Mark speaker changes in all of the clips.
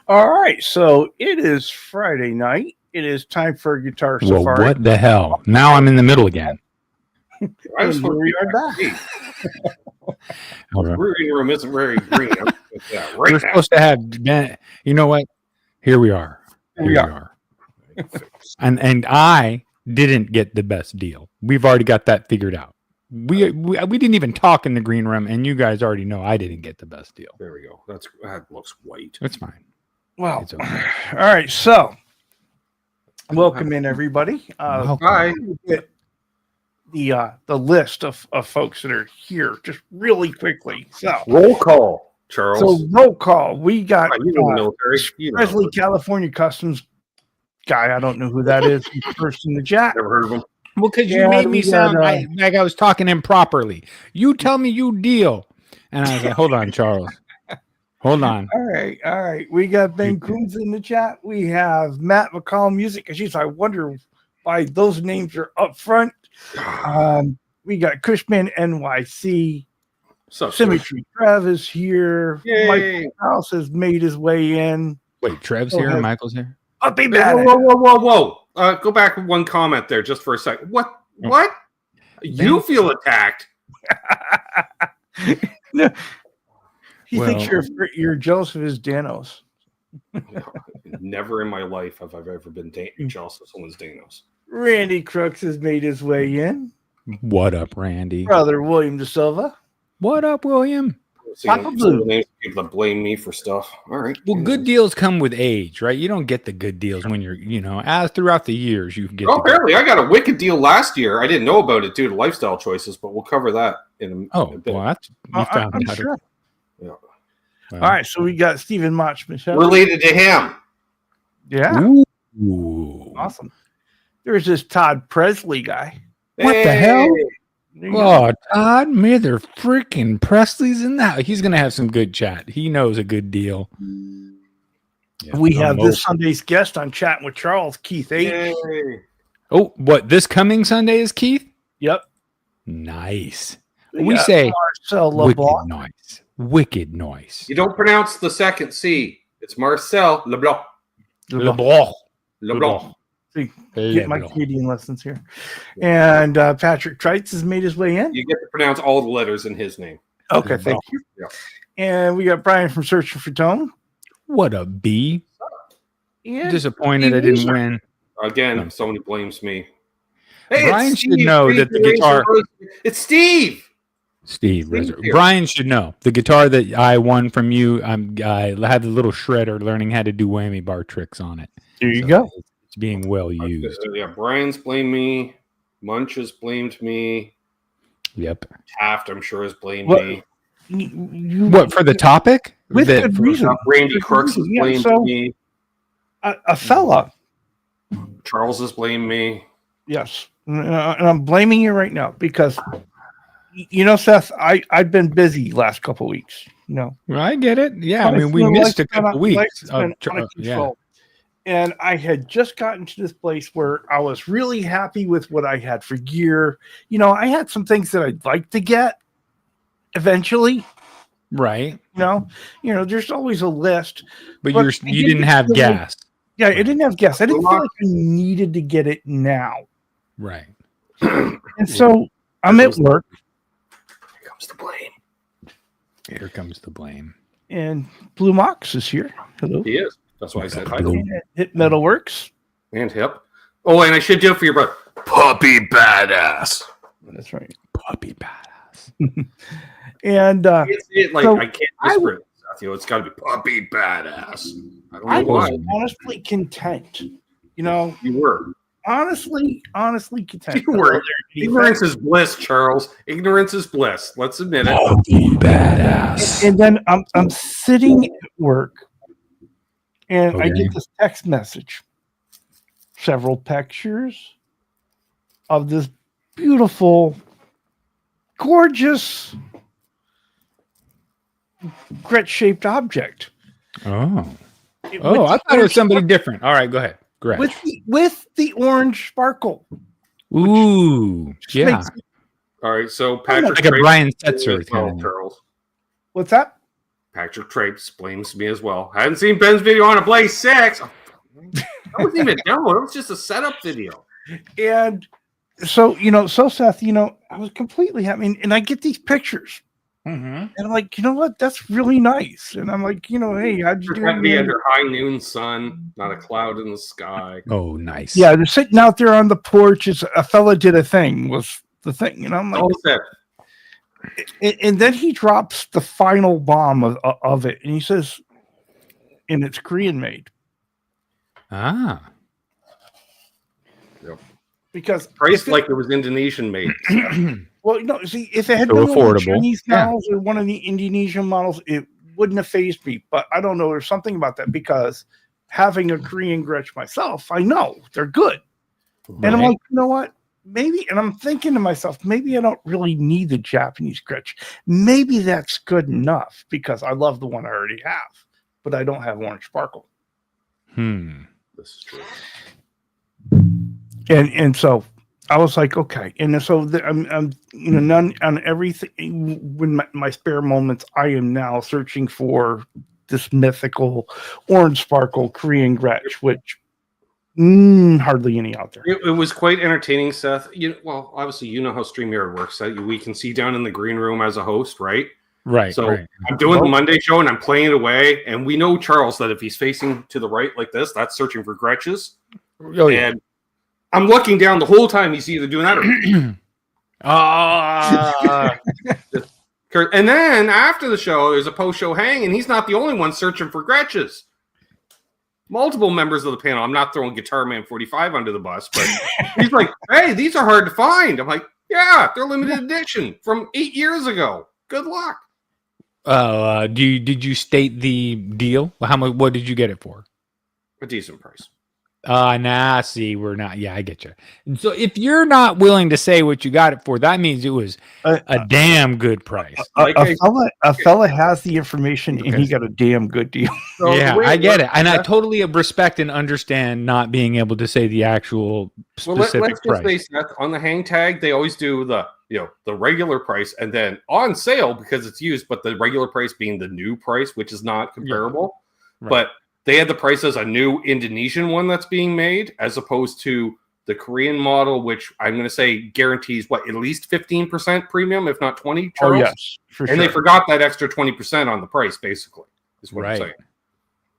Speaker 1: All right, so it is Friday night. It is time for Guitar
Speaker 2: Well,
Speaker 1: Safari.
Speaker 2: what the hell? Now I'm in the middle again.
Speaker 3: I was
Speaker 1: And here we are back.
Speaker 3: The brewing room isn't very green.
Speaker 2: We're supposed to have Ben. You know what? Here we are.
Speaker 1: Here we are.
Speaker 2: And I didn't get the best deal. We've already got that figured out. We didn't even talk in the green room, and you guys already know I didn't get the best deal.
Speaker 3: There we go. That looks white.
Speaker 2: It's fine.
Speaker 1: Well,
Speaker 2: It's okay.
Speaker 1: all right, so welcome in everybody.
Speaker 3: Hi.
Speaker 1: Get the list of folks that are here just really quickly. So
Speaker 3: Roll call, Charles.
Speaker 1: So roll call. We got
Speaker 3: You know the military. You know.
Speaker 1: Presley, California Customs guy. I don't know who that is. He's first in the chat.
Speaker 3: Never heard of him.
Speaker 2: Well, because you
Speaker 1: Yeah,
Speaker 2: made me
Speaker 1: we got,
Speaker 2: sound like I was talking improperly. You tell me you deal. And I was like, hold on, Charles. Hold on.
Speaker 1: All right. We got Ben Coons in the chat. We have Matt McCall Music. Jeez, I wonder why those names are up front. We got Cushman NYC. Symmetry Trev is here.
Speaker 3: Yay.
Speaker 1: Michael House has made his way in.
Speaker 2: Wait, Trev's here and Michael's here?
Speaker 1: I'll be back.
Speaker 3: Whoa. Go back one comment there just for a second. What? You feel attacked.
Speaker 1: No. He thinks you're jealous of his Danos.
Speaker 3: Never in my life have I ever been jealous of someone's Danos.
Speaker 1: Randy Crooks has made his way in.
Speaker 2: What up, Randy?
Speaker 1: Brother William De Silva.
Speaker 2: What up, William?
Speaker 1: Papa Blue.
Speaker 3: People that blame me for stuff. All right.
Speaker 2: Well, good deals come with age, right? You don't get the good deals when you're, as throughout the years you get.
Speaker 3: Oh, apparently, I got a wicked deal last year. I didn't know about it due to lifestyle choices, but we'll cover that in a bit.
Speaker 2: Well, you found out.
Speaker 1: Sure.
Speaker 3: Yeah.
Speaker 1: All right, so we got Stephen Mach Michelle.
Speaker 3: Related to him.
Speaker 1: Yeah.
Speaker 2: Ooh.
Speaker 1: Awesome. There's this Todd Presley guy.
Speaker 2: What the hell? Oh, Todd, mother freaking Presley's in that. He's going to have some good chat. He knows a good deal.
Speaker 1: Yeah, we have this Sunday's guest on Chatting with Charles, Keith H.
Speaker 3: Yay.
Speaker 2: Oh, what? This coming Sunday is Keith?
Speaker 1: Yep.
Speaker 2: Nice. We say wicked noise. Wicked noise.
Speaker 3: You don't pronounce the second C. It's Marcel Leblanc.
Speaker 1: Leblanc. See, get my Canadian lessons here. And Patrick Trites has made his way in.
Speaker 3: You get to pronounce all the letters in his name.
Speaker 1: Okay, thank you. Yeah. And we got Brian from Searching for Tone.
Speaker 2: What a B.
Speaker 1: Yeah.
Speaker 2: Disappointed I didn't win.
Speaker 3: Again, somebody blames me.
Speaker 2: Hey, Brian should know that the guitar.
Speaker 3: It's Steve.
Speaker 2: Brian should know the guitar that I won from you. I had the little shredder learning how to do whammy bar tricks on it.
Speaker 1: There you go.
Speaker 2: It's being well used.
Speaker 3: Yeah, Brian's blamed me. Munch has blamed me.
Speaker 2: Yep.
Speaker 3: Taft, I'm sure, has blamed me.
Speaker 2: What, for the topic?
Speaker 1: With good reason.
Speaker 3: Randy Crooks has blamed me.
Speaker 1: A fella.
Speaker 3: Charles has blamed me.
Speaker 1: Yes. And I'm blaming you right now because, Seth, I've been busy last couple of weeks.
Speaker 2: Well, I get it. Yeah, I mean, we missed a couple weeks.
Speaker 1: And I had just gotten to this place where I was really happy with what I had for gear. I had some things that I'd like to get eventually.
Speaker 2: Right.
Speaker 1: There's always a list.
Speaker 2: But you didn't have gas.
Speaker 1: Yeah, I didn't have gas. I didn't feel like I needed to get it now.
Speaker 2: Right.
Speaker 1: And so I'm at work.
Speaker 3: Here comes the blame.
Speaker 2: Here comes the blame.
Speaker 1: And Blue Mox is here. Hello.
Speaker 3: He is. That's why I said hi.
Speaker 1: Hit Metalworks.
Speaker 3: And Hip. Oh, and I should do it for your brother. Puppy Badass.
Speaker 1: That's right.
Speaker 2: Puppy Badass.
Speaker 1: And
Speaker 3: I can't whisper it. It's got to be Puppy Badass. I don't know why.
Speaker 1: was honestly content. You
Speaker 3: were.
Speaker 1: Honestly content.
Speaker 3: You were. Ignorance is bliss, Charles. Ignorance is bliss. Let's admit it.
Speaker 2: Puppy Badass.
Speaker 1: And then I'm sitting at work. And I get this text message. Several pictures of this beautiful, gorgeous, Gretsch-shaped object.
Speaker 2: Oh, I thought it was somebody different. All right, go ahead. Gretsch.
Speaker 1: With the orange sparkle.
Speaker 2: Ooh, yeah.
Speaker 3: All right, so Patrick.
Speaker 2: Like a Brian Setzer kind of.
Speaker 3: Charles.
Speaker 1: What's that?
Speaker 3: Patrick Trapes blames me as well. I hadn't seen Ben's video on a Blaze 6. That wasn't even a demo. It was just a setup video.
Speaker 1: And so, Seth, I was completely happy. And I get these pictures. And I'm like, you know what? That's really nice. And I'm like, hey, how'd you do
Speaker 3: Protect me
Speaker 1: it?
Speaker 3: under high noon sun, not a cloud in the sky.
Speaker 2: Oh, nice.
Speaker 1: Yeah, they're sitting out there on the porch. It's a fella did a thing was the thing. And I'm like, and then he drops the final bomb of it. And he says, and it's Korean made.
Speaker 2: Ah.
Speaker 3: Yep.
Speaker 1: Because
Speaker 3: priced like it was Indonesian made.
Speaker 1: Well, see, if it had
Speaker 2: So
Speaker 1: been one of the
Speaker 2: affordable.
Speaker 1: Chinese models or one of the Indonesian models, it wouldn't have fazed me. But I don't know. There's something about that because having a Korean Gretsch myself, I know they're good.
Speaker 2: Right.
Speaker 1: And I'm like, you know what? Maybe, and I'm thinking to myself, maybe I don't really need the Japanese Gretsch. Maybe that's good enough because I love the one I already have, but I don't have Orange Sparkle.
Speaker 3: This is true.
Speaker 1: And so I was like, okay. And so I'm none on everything. When my spare moments, I am now searching for this mythical Orange Sparkle Korean Gretsch, which hardly any out there.
Speaker 3: It was quite entertaining, Seth. Obviously, you know how StreamYard works. We can see down in the green room as a host, right?
Speaker 2: Right.
Speaker 3: So
Speaker 2: right.
Speaker 3: I'm doing the Monday show and I'm playing it away. And we know, Charles, that if he's facing to the right like this, that's searching for Gretches.
Speaker 2: Oh, yeah.
Speaker 3: And I'm looking down the whole time. He's either doing that or... And then after the show, there's a post-show hang, and he's not the only one searching for Gretches. Multiple members of the panel. I'm not throwing Guitar Man 45 under the bus, but he's like, hey, these are hard to find. I'm like, yeah, they're limited edition from 8 years ago. Good luck.
Speaker 2: Did you state the deal? How much? What did you get it for?
Speaker 3: A decent price.
Speaker 2: See, we're not. Yeah, I get you. And so if you're not willing to say what you got it for, that means it was a damn good price.
Speaker 1: A fella has the information and he got a damn good deal.
Speaker 3: So
Speaker 2: yeah, I get it. And I totally respect and understand not being able to say the actual specific
Speaker 3: let's
Speaker 2: price.
Speaker 3: just say, Seth, on the hang tag, they always do the regular price and then on sale because it's used, but the regular price being the new price, which is not comparable.
Speaker 2: Yeah. Right.
Speaker 3: But they had the price as a new Indonesian one that's being made, as opposed to the Korean model, which I'm going to say guarantees at least 15% premium, if not 20. Charles?
Speaker 1: Oh yes, for sure.
Speaker 3: And they forgot that extra 20% on the price, basically. Is what I'm saying.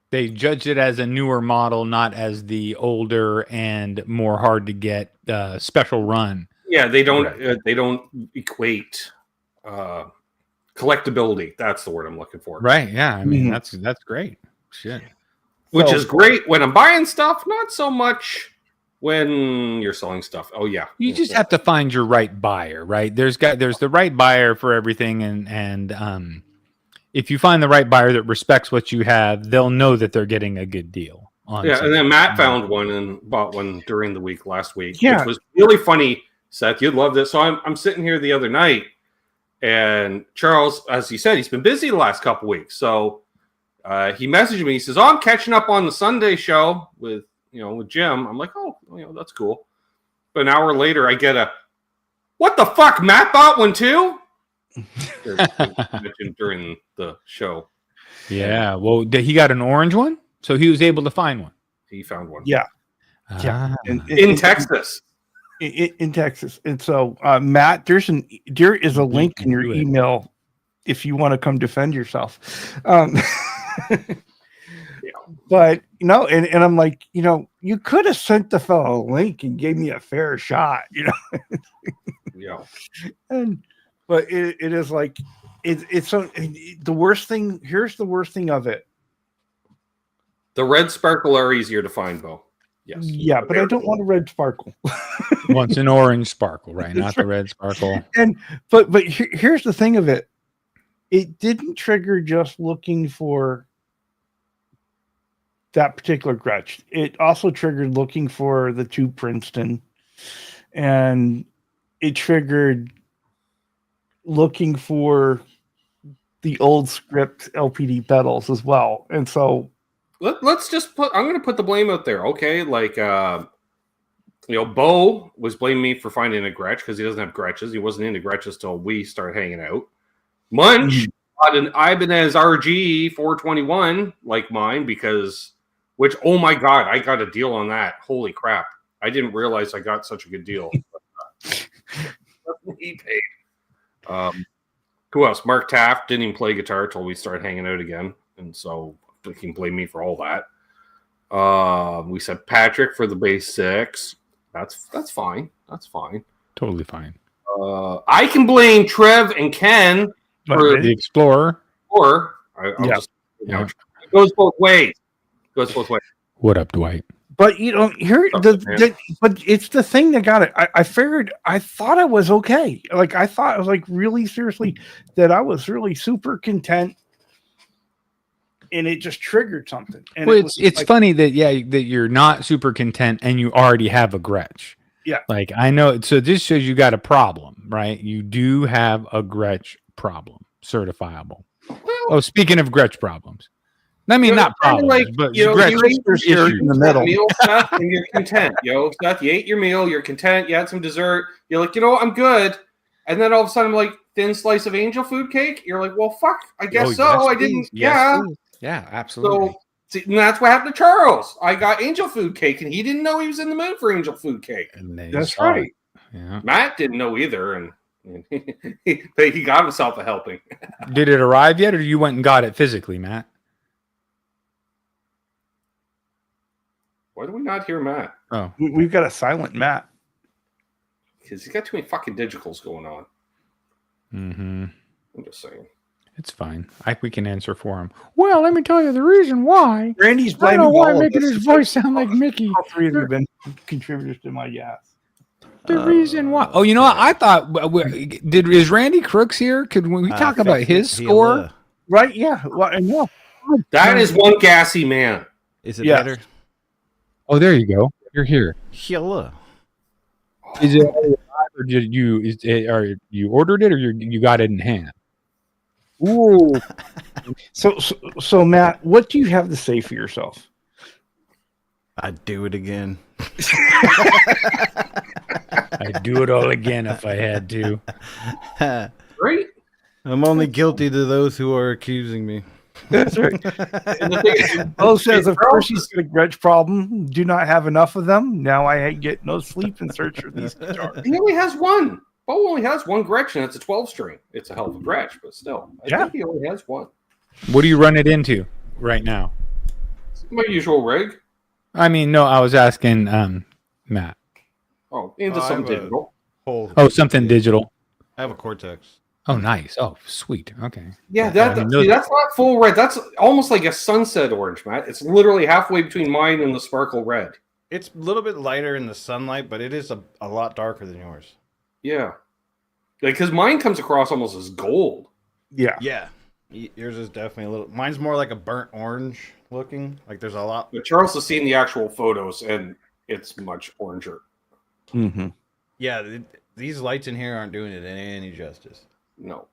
Speaker 2: They judged it as a newer model, not as the older and more hard to get special run.
Speaker 3: Yeah, they don't. They don't equate collectability. That's the word I'm looking for.
Speaker 2: Right? Yeah. I mean, that's great. Shit.
Speaker 3: Which is great when I'm buying stuff, not so much when you're selling stuff. Oh yeah.
Speaker 2: You just have to find your right buyer, right? There's the right buyer for everything, and if you find the right buyer that respects what you have, they'll know that they're getting a good deal.
Speaker 3: And then Matt found one and bought one during the week last week,
Speaker 1: Yeah.
Speaker 3: which was really funny. Seth, you'd love this. So I'm sitting here the other night, and Charles, as he said, he's been busy the last couple weeks, so. He messaged me. He says, I'm catching up on the Sunday show with Jim. I'm like, oh, that's cool. But an hour later, I get what the fuck? Matt bought one too? Mentioned during the show.
Speaker 2: Yeah. Well, he got an orange one, so he was able to find one.
Speaker 3: He found one.
Speaker 1: Yeah.
Speaker 3: In Texas.
Speaker 1: In Texas. And so, Matt, there is a link in your email if you want to come defend yourself. But and I'm like, you could have sent the fellow a link and gave me a fair shot,
Speaker 3: Yeah.
Speaker 1: But it is like it's so the worst thing. Here's the worst thing of it.
Speaker 3: The red sparkle are easier to find, Bo. Yes.
Speaker 1: Yeah, but I don't want a red sparkle.
Speaker 2: Wants an orange sparkle, right? Not the red sparkle.
Speaker 1: But here's the thing of it. It didn't trigger just looking for that particular Gretsch. It also triggered looking for the two Princeton, and it triggered looking for the old script LPD pedals as well. And so
Speaker 3: let's just I'm going to put the blame out there. Okay. Like, Bo was blaming me for finding a Gretsch because he doesn't have Gretches. He wasn't into Gretches till we started hanging out. Munch bought an Ibanez RG 421 like mine which, oh my God, I got a deal on that. Holy crap. I didn't realize I got such a good deal. He paid. Who else? Mark Taft didn't even play guitar till we started hanging out again. And so he can blame me for all that. We said Patrick for the bass 6. That's fine. That's fine.
Speaker 2: Totally fine.
Speaker 3: I can blame Trev and Ken for
Speaker 2: the Explorer.
Speaker 3: Or it goes both ways.
Speaker 2: What up, Dwight?
Speaker 1: But but it's the thing that got it. I thought I was okay. Like I thought I was like really seriously that I was really super content, and it just triggered something. And
Speaker 2: well, it's funny that you're not super content and you already have a Gretsch.
Speaker 1: Yeah,
Speaker 2: like I know. So this shows you got a problem, right? You do have a Gretsch problem, certifiable. Well, speaking of Gretsch problems. I mean, not problems, but
Speaker 3: you
Speaker 2: Gretsch
Speaker 3: issues in the middle. Meal, Seth, and you're content, Seth, you ate your meal, you're content, you had some dessert, you're like, I'm good. And then all of a sudden, I'm like, thin slice of angel food cake. You're like, well, fuck, I guess so. I didn't,
Speaker 2: yeah, absolutely.
Speaker 3: So and that's what happened to Charles. I got angel food cake, and he didn't know he was in the mood for angel food cake.
Speaker 1: That's right.
Speaker 2: Yeah.
Speaker 3: Matt didn't know either, and he got himself a helping.
Speaker 2: Did it arrive yet, or you went and got it physically, Matt?
Speaker 3: Why do we not hear Matt?
Speaker 1: Oh, we've got a silent Matt
Speaker 3: because he's got too many fucking digitals going on.
Speaker 2: Mm-hmm.
Speaker 3: I'm just saying.
Speaker 2: It's fine. We can answer for him. Well, let me tell you the reason why.
Speaker 1: Randy's
Speaker 2: blaming. I don't know why making his voice sound like Mickey.
Speaker 1: All three of you have been contributors to my gas.
Speaker 2: The reason why? Oh, you know what? I thought is Randy Crooks here? Could we talk about his score?
Speaker 1: Right? Yeah. Well, I know.
Speaker 3: That is one gassy man.
Speaker 4: Is it better?
Speaker 2: Oh, there you go. You're here.
Speaker 4: Hello.
Speaker 2: Is it? Or did you? Are you ordered it, or you got it in hand?
Speaker 1: Ooh. So Matt, what do you have to say for yourself?
Speaker 4: I'd do it again.
Speaker 2: I'd do it all again if I had to.
Speaker 3: Great.
Speaker 4: I'm only guilty to those who are accusing me.
Speaker 1: That's right. Bo says, of course, he's got a Gretsch problem. Do not have enough of them. Now I get no sleep in search of these guitars.
Speaker 3: He only has one. Bo only has one Gretsch, and it's a 12-string. It's a hell of a Gretsch, but still. I think he only has one.
Speaker 2: What do you run it into right now?
Speaker 3: My usual rig.
Speaker 2: I mean, no, I was asking Matt.
Speaker 3: Oh, into something digital.
Speaker 2: Something digital.
Speaker 4: I have a Cortex.
Speaker 2: Oh, nice. Oh, sweet. Okay.
Speaker 3: Yeah, that's not full red. That's almost like a sunset orange, Matt. It's literally halfway between mine and the sparkle red.
Speaker 4: It's a little bit lighter in the sunlight, but it is a lot darker than yours.
Speaker 3: Yeah. Because mine comes across almost as gold.
Speaker 1: Yeah.
Speaker 4: Yeah. Yours is definitely a little... Mine's more like a burnt orange looking. Like there's a lot...
Speaker 3: But Charles has seen the actual photos, and it's much oranger.
Speaker 1: Mm-hmm.
Speaker 4: Yeah, these lights in here aren't doing it any justice.
Speaker 3: No.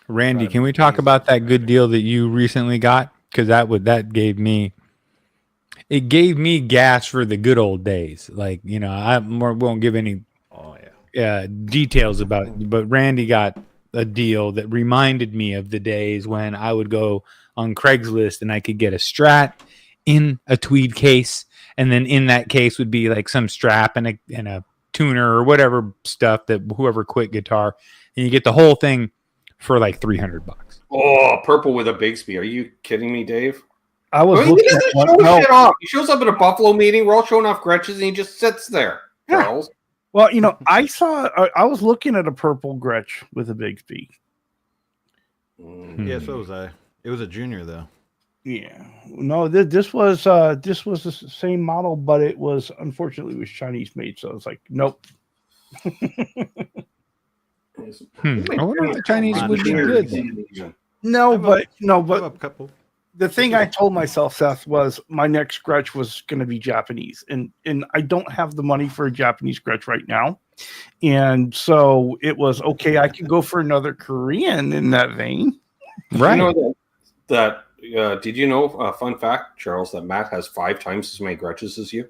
Speaker 2: Randy, can we talk about that good deal that you recently got? Because that gave me gas for the good old days. Like, I won't give any details about it, but Randy got a deal that reminded me of the days when I would go on Craigslist and I could get a Strat in a tweed case, and then in that case would be like some strap and a tuner or whatever stuff that whoever quit guitar, and you get the whole thing for like $300.
Speaker 3: Oh, purple with a Bigsby. Are you kidding me, Dave?
Speaker 1: I was
Speaker 3: he doesn't show shit off. He shows up at a Buffalo meeting. We're all showing off Gretches, and he just sits there.
Speaker 1: Yeah.
Speaker 3: Charles.
Speaker 1: Well, I was looking at a purple Gretsch with a Bigsby.
Speaker 4: Yeah, so was I. It was a junior though.
Speaker 1: Yeah. No, this was the same model, but it was unfortunately Chinese made, so it's like nope.
Speaker 2: I wonder if the Chinese would be good.
Speaker 1: No, but
Speaker 4: a couple.
Speaker 1: The thing I told myself, Seth, was my next Gretsch was going to be Japanese, and I don't have the money for a Japanese Gretsch right now, and so it was okay. I could go for another Korean in that vein,
Speaker 3: right? Did you know? Fun fact, Charles, that Matt has 5 times as many Gretches as you.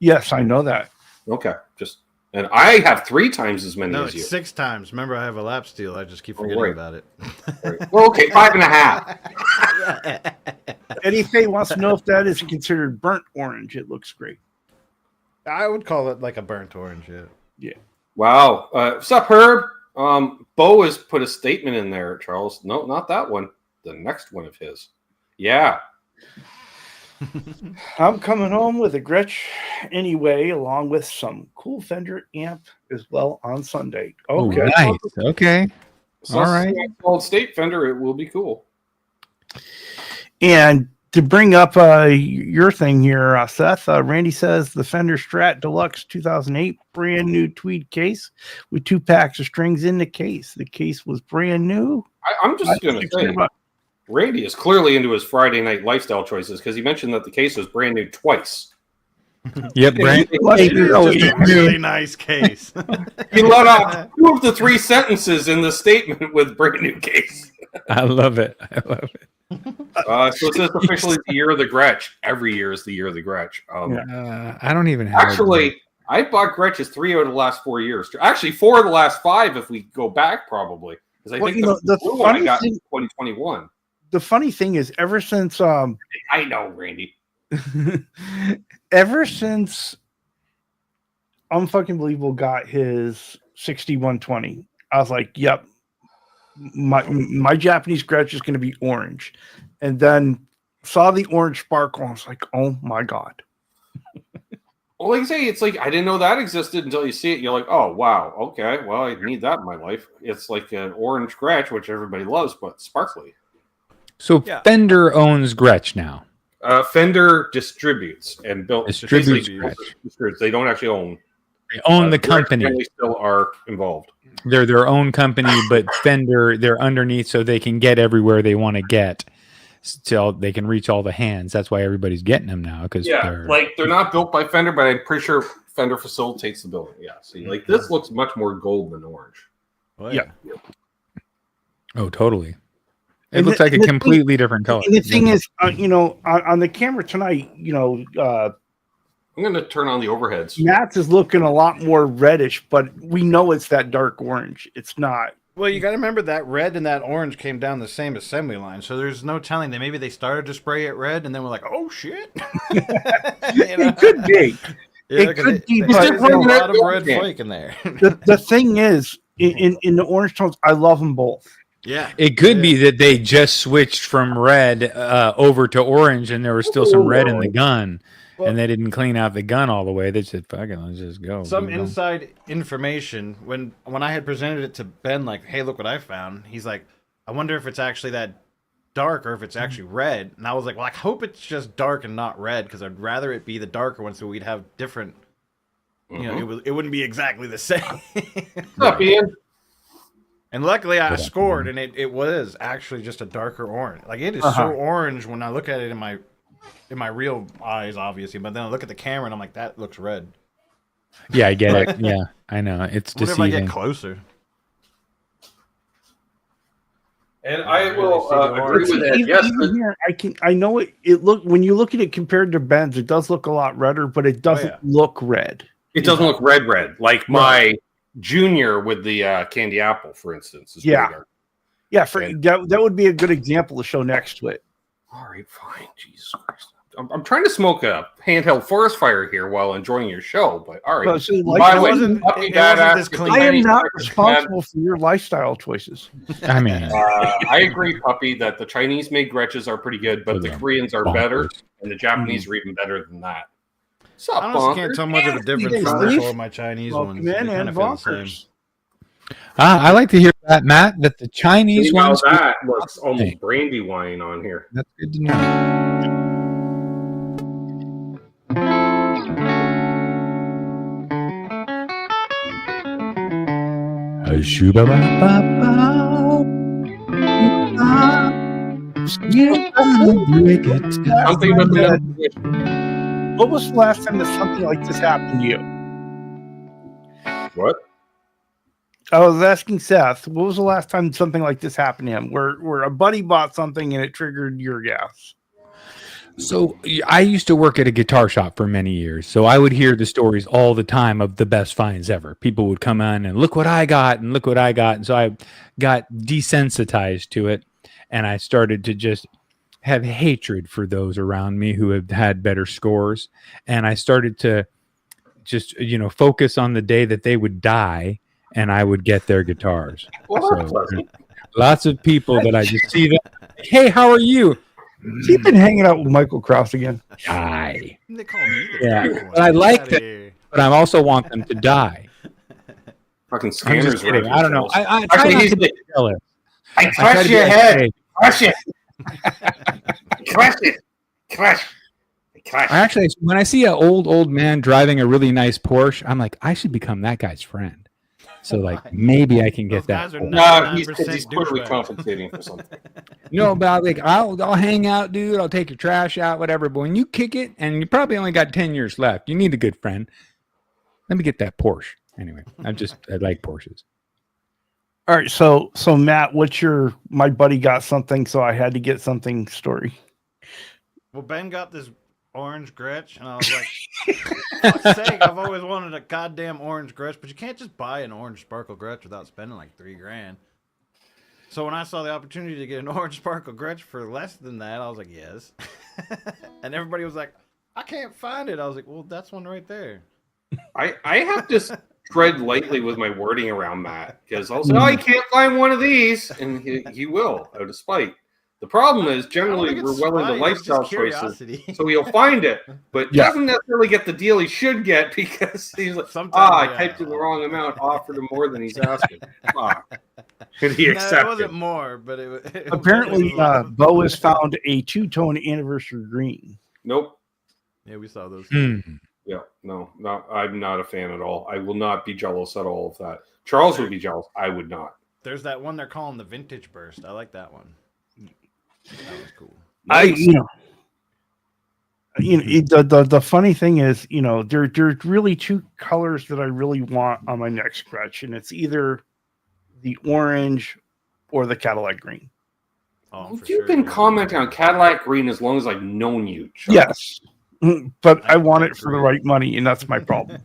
Speaker 1: Yes, I know that.
Speaker 3: Okay, just And I have 3 times as many
Speaker 4: No,
Speaker 3: as you.
Speaker 4: it's 6 times. Remember, I have a lap steel. I just keep forgetting
Speaker 3: right.
Speaker 4: about it.
Speaker 3: Right. Well, okay, 5.5.
Speaker 1: Eddie Faye wants to know if that is considered burnt orange. It looks great.
Speaker 4: I would call it like a burnt orange, yeah.
Speaker 3: Wow. What's up, Herb? Bo has put a statement in there, Charles. No, not that one. The next one of his. Yeah.
Speaker 1: I'm coming home with a Gretsch anyway, along with some cool Fender amp as well on Sunday. Okay.
Speaker 2: Oh, nice. Okay.
Speaker 3: So
Speaker 2: All right.
Speaker 3: Solid state Fender, it will be cool.
Speaker 1: And to bring up your thing here, Seth, Randy says the Fender Strat Deluxe 2008 brand new tweed case with 2 packs of strings in the case. The case was brand new.
Speaker 3: I'm just going to say, Randy is clearly into his Friday night lifestyle choices because he mentioned that the case was brand new twice.
Speaker 2: Yep, Brent.
Speaker 4: It is just a really nice case.
Speaker 3: He let out 2 of the 3 sentences in the statement with brand new case.
Speaker 2: I love it. I love it.
Speaker 3: So it says officially the year of the Gretsch. Every year is the year of the Gretsch.
Speaker 2: I don't even have
Speaker 3: Actually, I bought Gretches 3 out of the last 4 years. Actually, 4 of the last 5 if we go back, probably. Because I think the blue one I got in 2021.
Speaker 1: The funny thing is, ever since
Speaker 3: I know, Randy.
Speaker 1: ever since Unfucking got his 6120, I was like, "Yep, my Japanese Gretsch is going to be orange," and then saw the orange sparkle. I was like, "Oh my god!"
Speaker 3: Well, like I say, it's like I didn't know that existed until you see it. You're like, "Oh wow, okay, well I need that in my life." It's like an orange Gretsch, which everybody loves, but sparkly.
Speaker 2: So Fender owns Gretsch now.
Speaker 3: Fender distributes and
Speaker 2: distributes.
Speaker 3: They don't actually own.
Speaker 2: They own the company.
Speaker 3: They still are involved.
Speaker 2: They're their own company, but Fender, they're underneath, so they can get everywhere they want to get. So they can reach all the hands. That's why everybody's getting them now. Because
Speaker 3: they're not built by Fender, but I'm pretty sure Fender facilitates the building. Yeah. See, like this looks much more gold than orange.
Speaker 4: Oh, yeah.
Speaker 2: Oh, totally. It looks like a completely different color.
Speaker 1: And the thing is, on the camera tonight,
Speaker 3: I'm going to turn on the overheads.
Speaker 1: Matt's is looking a lot more reddish, but we know it's that dark orange. It's not.
Speaker 4: Well, you got to remember that red and that orange came down the same assembly line, so there's no telling that maybe they started to spray it red, and then we're like, "Oh shit!"
Speaker 1: It could be.
Speaker 4: Yeah,
Speaker 1: it could be.
Speaker 4: There's a lot of red flake in there.
Speaker 1: The thing is, in the orange tones, I love them both.
Speaker 4: Yeah,
Speaker 2: it could be that they just switched from red over to orange, and there was still some red in the gun, and they didn't clean out the gun all the way. They said, "Fuck it, let's just go."
Speaker 4: Some inside information when I had presented it to Ben, like, "Hey, look what I found." He's like, "I wonder if it's actually that dark or if it's actually red." And I was like, "Well, I hope it's just dark and not red, because I'd rather it be the darker one, so we'd have different. You know, it wouldn't be exactly the same."
Speaker 3: What's up, Ian?
Speaker 4: And luckily I scored, and it was actually just a darker orange. Like, it is so orange when I look at it in my real eyes, obviously, but then I look at the camera and I'm like, that looks red.
Speaker 2: Yeah, I get it. Yeah, I know. It's deceiving.
Speaker 4: What if I get closer?
Speaker 3: And I will agree with that. Yes,
Speaker 1: here, I know it look when you look at it compared to Ben's, it does look a lot redder, but it doesn't look red.
Speaker 3: It doesn't look red. Like my Junior with the candy apple, for instance. Is dark.
Speaker 1: Yeah, that would be a good example to show next to it.
Speaker 3: All right, fine. Jesus Christ. I'm trying to smoke a handheld forest fire here while enjoying your show, but all right.
Speaker 1: By the way, I am not responsible for your lifestyle choices.
Speaker 2: I mean,
Speaker 3: I agree, Puppy, that the Chinese-made Gretches are pretty good, but the Koreans are better, and the Japanese are even better than that.
Speaker 4: I honestly can't tell much of a difference from my Chinese ones. They kind of feel the same.
Speaker 2: I like to hear that, Matt, that the Chinese ones...
Speaker 3: that looks almost brandy wine on here.
Speaker 2: That's good to know.
Speaker 1: What was the last time that something like this happened to you?
Speaker 3: What?
Speaker 1: I was asking Seth, what was the last time something like this happened to him, where a buddy bought something and it triggered your gas?
Speaker 2: So I used to work at a guitar shop for many years. So I would hear the stories all the time of the best finds ever. People would come on and look what I got and look what I got. And so I got desensitized to it. And I started to just have hatred for those around me who have had better scores. And I started to just, focus on the day that they would die and I would get their guitars. So, lots of people that I just see that, hey, how are you?
Speaker 1: Has he been hanging out with Michael Krause again?
Speaker 2: Die.
Speaker 4: They call me the
Speaker 2: Yeah,
Speaker 4: dark one.
Speaker 2: but I like
Speaker 4: Get
Speaker 2: that.
Speaker 4: outta here.
Speaker 2: But I also want them to die.
Speaker 3: Fucking
Speaker 2: I'm
Speaker 3: scanners.
Speaker 2: just kidding.
Speaker 3: around
Speaker 2: I don't know.
Speaker 3: themselves.
Speaker 2: I try
Speaker 3: Actually,
Speaker 2: not
Speaker 3: he's
Speaker 2: to be
Speaker 3: like,
Speaker 2: jealous.
Speaker 3: I
Speaker 2: I try
Speaker 3: crush
Speaker 2: to be
Speaker 3: your
Speaker 2: like,
Speaker 3: head.
Speaker 2: hey,
Speaker 3: Crush it. Crush it. Crush. Crush.
Speaker 2: actually, when I see an old man driving a really nice Porsche, I'm like, I should become that guy's friend. So like maybe I can get
Speaker 4: Those
Speaker 2: that.
Speaker 4: guys are
Speaker 2: Porsche.
Speaker 3: No,
Speaker 4: 99%
Speaker 3: he's clearly
Speaker 4: douchebags.
Speaker 3: compensating for something.
Speaker 2: No, but I'll hang out, dude. I'll take your trash out, whatever. But when you kick it, and you probably only got 10 years left, you need a good friend. Let me get that Porsche. Anyway, I like Porsches.
Speaker 1: All right, so Matt, what's your my buddy got something, so I had to get something story?
Speaker 4: Well, Ben got this orange Gretsch, and I was like, fuck's sake, I've always wanted a goddamn orange Gretsch, but you can't just buy an orange sparkle Gretsch without spending like $3,000. So when I saw the opportunity to get an orange sparkle Gretsch for less than that, I was like, yes. And everybody was like, I can't find it. I was like, well, that's one right there.
Speaker 3: I have to tread lightly with my wording around Matt because I'll say, oh, you can't find one of these, and he will out of spite. The problem is generally we're well into lifestyle choices, so he'll find it, but doesn't necessarily get the deal he should get because he's like, I typed in the wrong amount, offered him more than he's asking. Could he accept
Speaker 4: it wasn't more, but it
Speaker 1: Apparently, Bo has found a two-tone anniversary green.
Speaker 3: Nope.
Speaker 4: Yeah, we saw those.
Speaker 3: Yeah, no, I'm not a fan at all. I will not be jealous at all of that. Charles would be jealous. I would not.
Speaker 4: There's that one they're calling the Vintage Burst. I like that one. That was cool.
Speaker 1: The funny thing is, there's really two colors that I really want on my neck scratch, and it's either the orange or the Cadillac green.
Speaker 4: Oh,
Speaker 3: You've been commenting on Cadillac green as long as I've known you, Chuck.
Speaker 1: Yes, but I want it for the right money, and that's my problem.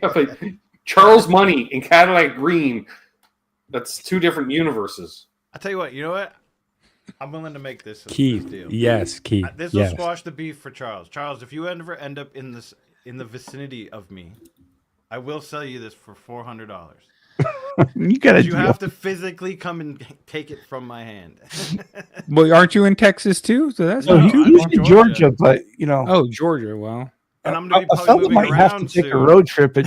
Speaker 3: But Charles money and Cadillac green, that's two different universes.
Speaker 4: I tell you what, I'm willing to make this
Speaker 2: Keith.
Speaker 4: this deal.
Speaker 2: Yes, Keith.
Speaker 4: This will squash the beef for Charles. Charles, if you ever end up in the vicinity of me, I will sell you this for $400. You have to physically come and take it from my hand.
Speaker 2: Well, aren't you in Texas too? So that's
Speaker 1: he's in Georgia, but
Speaker 2: Oh, Georgia. Well,
Speaker 4: and I'm going to
Speaker 1: a
Speaker 4: be
Speaker 1: fella
Speaker 4: probably
Speaker 1: might
Speaker 4: moving
Speaker 1: have to
Speaker 4: around
Speaker 1: take
Speaker 4: soon.
Speaker 1: a road trip.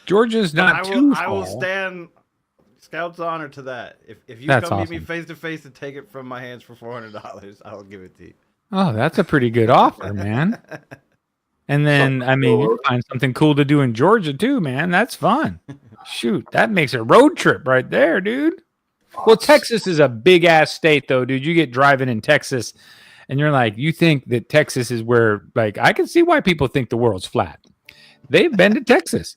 Speaker 2: Georgia's not too far.
Speaker 4: I will stand Scout's honor to that. If you
Speaker 2: That's
Speaker 4: come meet me
Speaker 2: awesome.
Speaker 4: face to face and take it from my hands for $400, I will give it to you.
Speaker 2: Oh, that's a pretty good offer, man. And then, I mean, you find something cool to do in Georgia too, man. That's fun. Shoot, that makes a road trip right there, dude. Well, Texas is a big ass state, though, dude. You get driving in Texas, and you're like, you think that Texas is where, like, I can see why people think the world's flat. They've been to Texas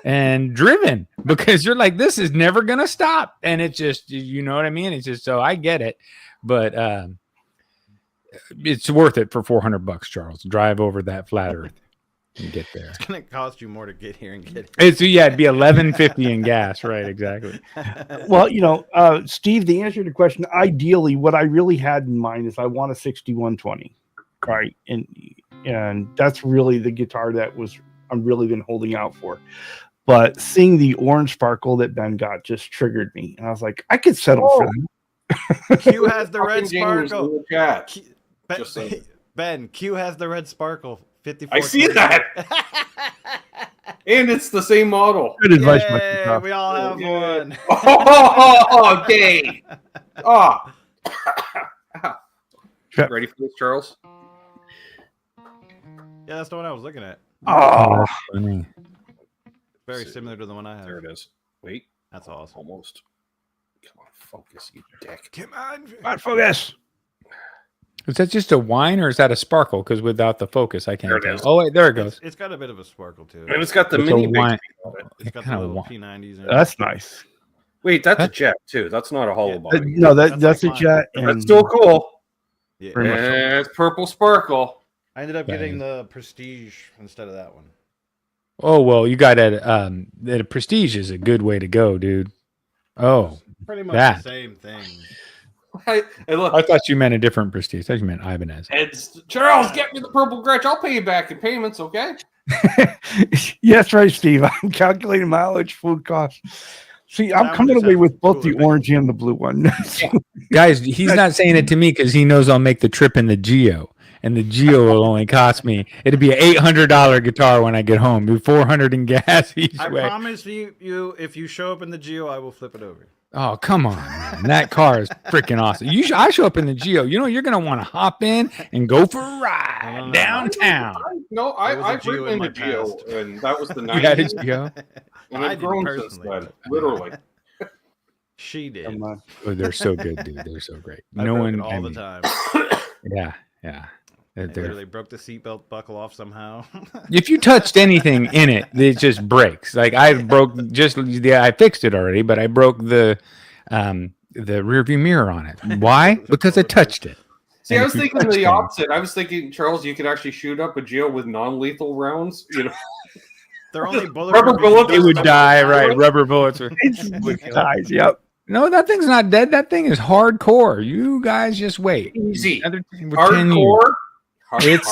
Speaker 2: and driven because you're like, this is never gonna stop, and it's just, you know what I mean? It's just, so I get it, but it's worth it for $400, Charles. Drive over that flat earth and get there.
Speaker 4: It's going to cost you more to get here and get it.
Speaker 2: It'd be $11.50 in gas, right? Exactly.
Speaker 1: Well, Steve, the answer to the question, ideally, what I really had in mind is I want a 6120, right? And that's really the guitar I'm really been holding out for. But seeing the orange sparkle that Ben got just triggered me, and I was like, I could settle for that.
Speaker 4: Q has the red sparkle.
Speaker 3: Just
Speaker 4: Ben, Q has the red sparkle. 54.
Speaker 3: I see that. And it's the same model.
Speaker 1: Good advice,
Speaker 4: Yay, we all have one.
Speaker 3: Oh, dang. Oh. Ready for this, Charles?
Speaker 4: Yeah, that's the one I was looking at.
Speaker 1: Oh,
Speaker 2: that's funny.
Speaker 4: Very similar to the one I have.
Speaker 3: There it is. Wait.
Speaker 4: That's awesome.
Speaker 3: Almost. Come on, focus, you dick.
Speaker 4: Come on.
Speaker 1: focus.
Speaker 2: Is that just a wine or is that a sparkle? Because without the focus, I can't
Speaker 3: There it
Speaker 2: tell.
Speaker 3: is.
Speaker 2: Oh, wait, there it goes.
Speaker 4: It's got a bit of a sparkle to it.
Speaker 3: And it's got the
Speaker 2: It's a
Speaker 3: mini
Speaker 2: wine.
Speaker 3: big on it.
Speaker 4: It's got the
Speaker 2: Kinda
Speaker 4: little
Speaker 2: wa-
Speaker 4: P90s in it.
Speaker 1: That's nice.
Speaker 3: Wait, that's a jet too. That's not a hollow body.
Speaker 1: No, that's
Speaker 4: That's
Speaker 1: a
Speaker 4: like
Speaker 1: jet.
Speaker 3: That's still cool.
Speaker 4: Yeah.
Speaker 2: Pretty much.
Speaker 3: It's purple sparkle.
Speaker 4: I ended up getting the Prestige instead of that one.
Speaker 2: Oh well, you got that Prestige is a good way to go, dude. Oh,
Speaker 4: Pretty much
Speaker 2: that.
Speaker 4: the same thing.
Speaker 3: Hey, look,
Speaker 2: I thought you meant a different Prestige. I thought you meant Ibanez.
Speaker 3: it's Charles, get me the purple Gretsch. I'll pay you back in payments, okay?
Speaker 1: Yes, right, Steve. I'm calculating mileage, food costs. See, I'm
Speaker 4: That one
Speaker 1: coming
Speaker 4: just
Speaker 1: away
Speaker 4: has
Speaker 1: with both the
Speaker 4: cooler
Speaker 1: orange and the blue one.
Speaker 2: Guys, he's not saying it to me because he knows I'll make the trip in the Geo. And the Geo will only cost me. It'll be an $800 guitar when I get home. Be $400 in gas each
Speaker 4: I
Speaker 2: way.
Speaker 4: promise you, if you show up in the Geo, I will flip it over.
Speaker 2: Oh, come on, man. That car is freaking awesome. I show up in the Geo. You know, you're going to want to hop in and go for a ride downtown.
Speaker 3: No,
Speaker 4: There was a
Speaker 3: I've
Speaker 4: Geo
Speaker 3: ridden
Speaker 4: in
Speaker 3: in
Speaker 4: my
Speaker 3: the Geo,
Speaker 4: past.
Speaker 3: and that was the
Speaker 2: You had a
Speaker 3: 90s.
Speaker 2: Geo?
Speaker 3: And
Speaker 4: I
Speaker 3: I've
Speaker 4: didn't
Speaker 3: grown since
Speaker 4: personally,
Speaker 3: then,
Speaker 4: but-
Speaker 3: literally.
Speaker 4: She did.
Speaker 1: Come on.
Speaker 2: Oh, they're so good, dude. They're so great.
Speaker 4: I
Speaker 2: No
Speaker 4: broke
Speaker 2: one
Speaker 4: it all the
Speaker 2: I
Speaker 4: time.
Speaker 2: mean, Yeah.
Speaker 4: I
Speaker 2: They're-
Speaker 4: literally broke the seatbelt buckle off somehow.
Speaker 2: If you touched anything in it, it just breaks. Like I fixed it already, but I broke the rear view mirror on it. Why? Because I touched it.
Speaker 3: See,
Speaker 2: And
Speaker 3: I
Speaker 2: if
Speaker 3: was
Speaker 2: you
Speaker 3: thinking
Speaker 2: touch
Speaker 3: the
Speaker 2: things-
Speaker 3: opposite. I was thinking, Charles, you could actually shoot up a Geo with non-lethal rounds. You know,
Speaker 4: They're only bullet.
Speaker 3: Rubber bullets.
Speaker 2: It would die, right? Rubber bullets.
Speaker 1: It's guys, yep.
Speaker 2: No, that thing's not dead. That thing is hardcore. You guys just wait.
Speaker 3: easy,
Speaker 2: Another 10 years.
Speaker 3: hardcore.
Speaker 2: It's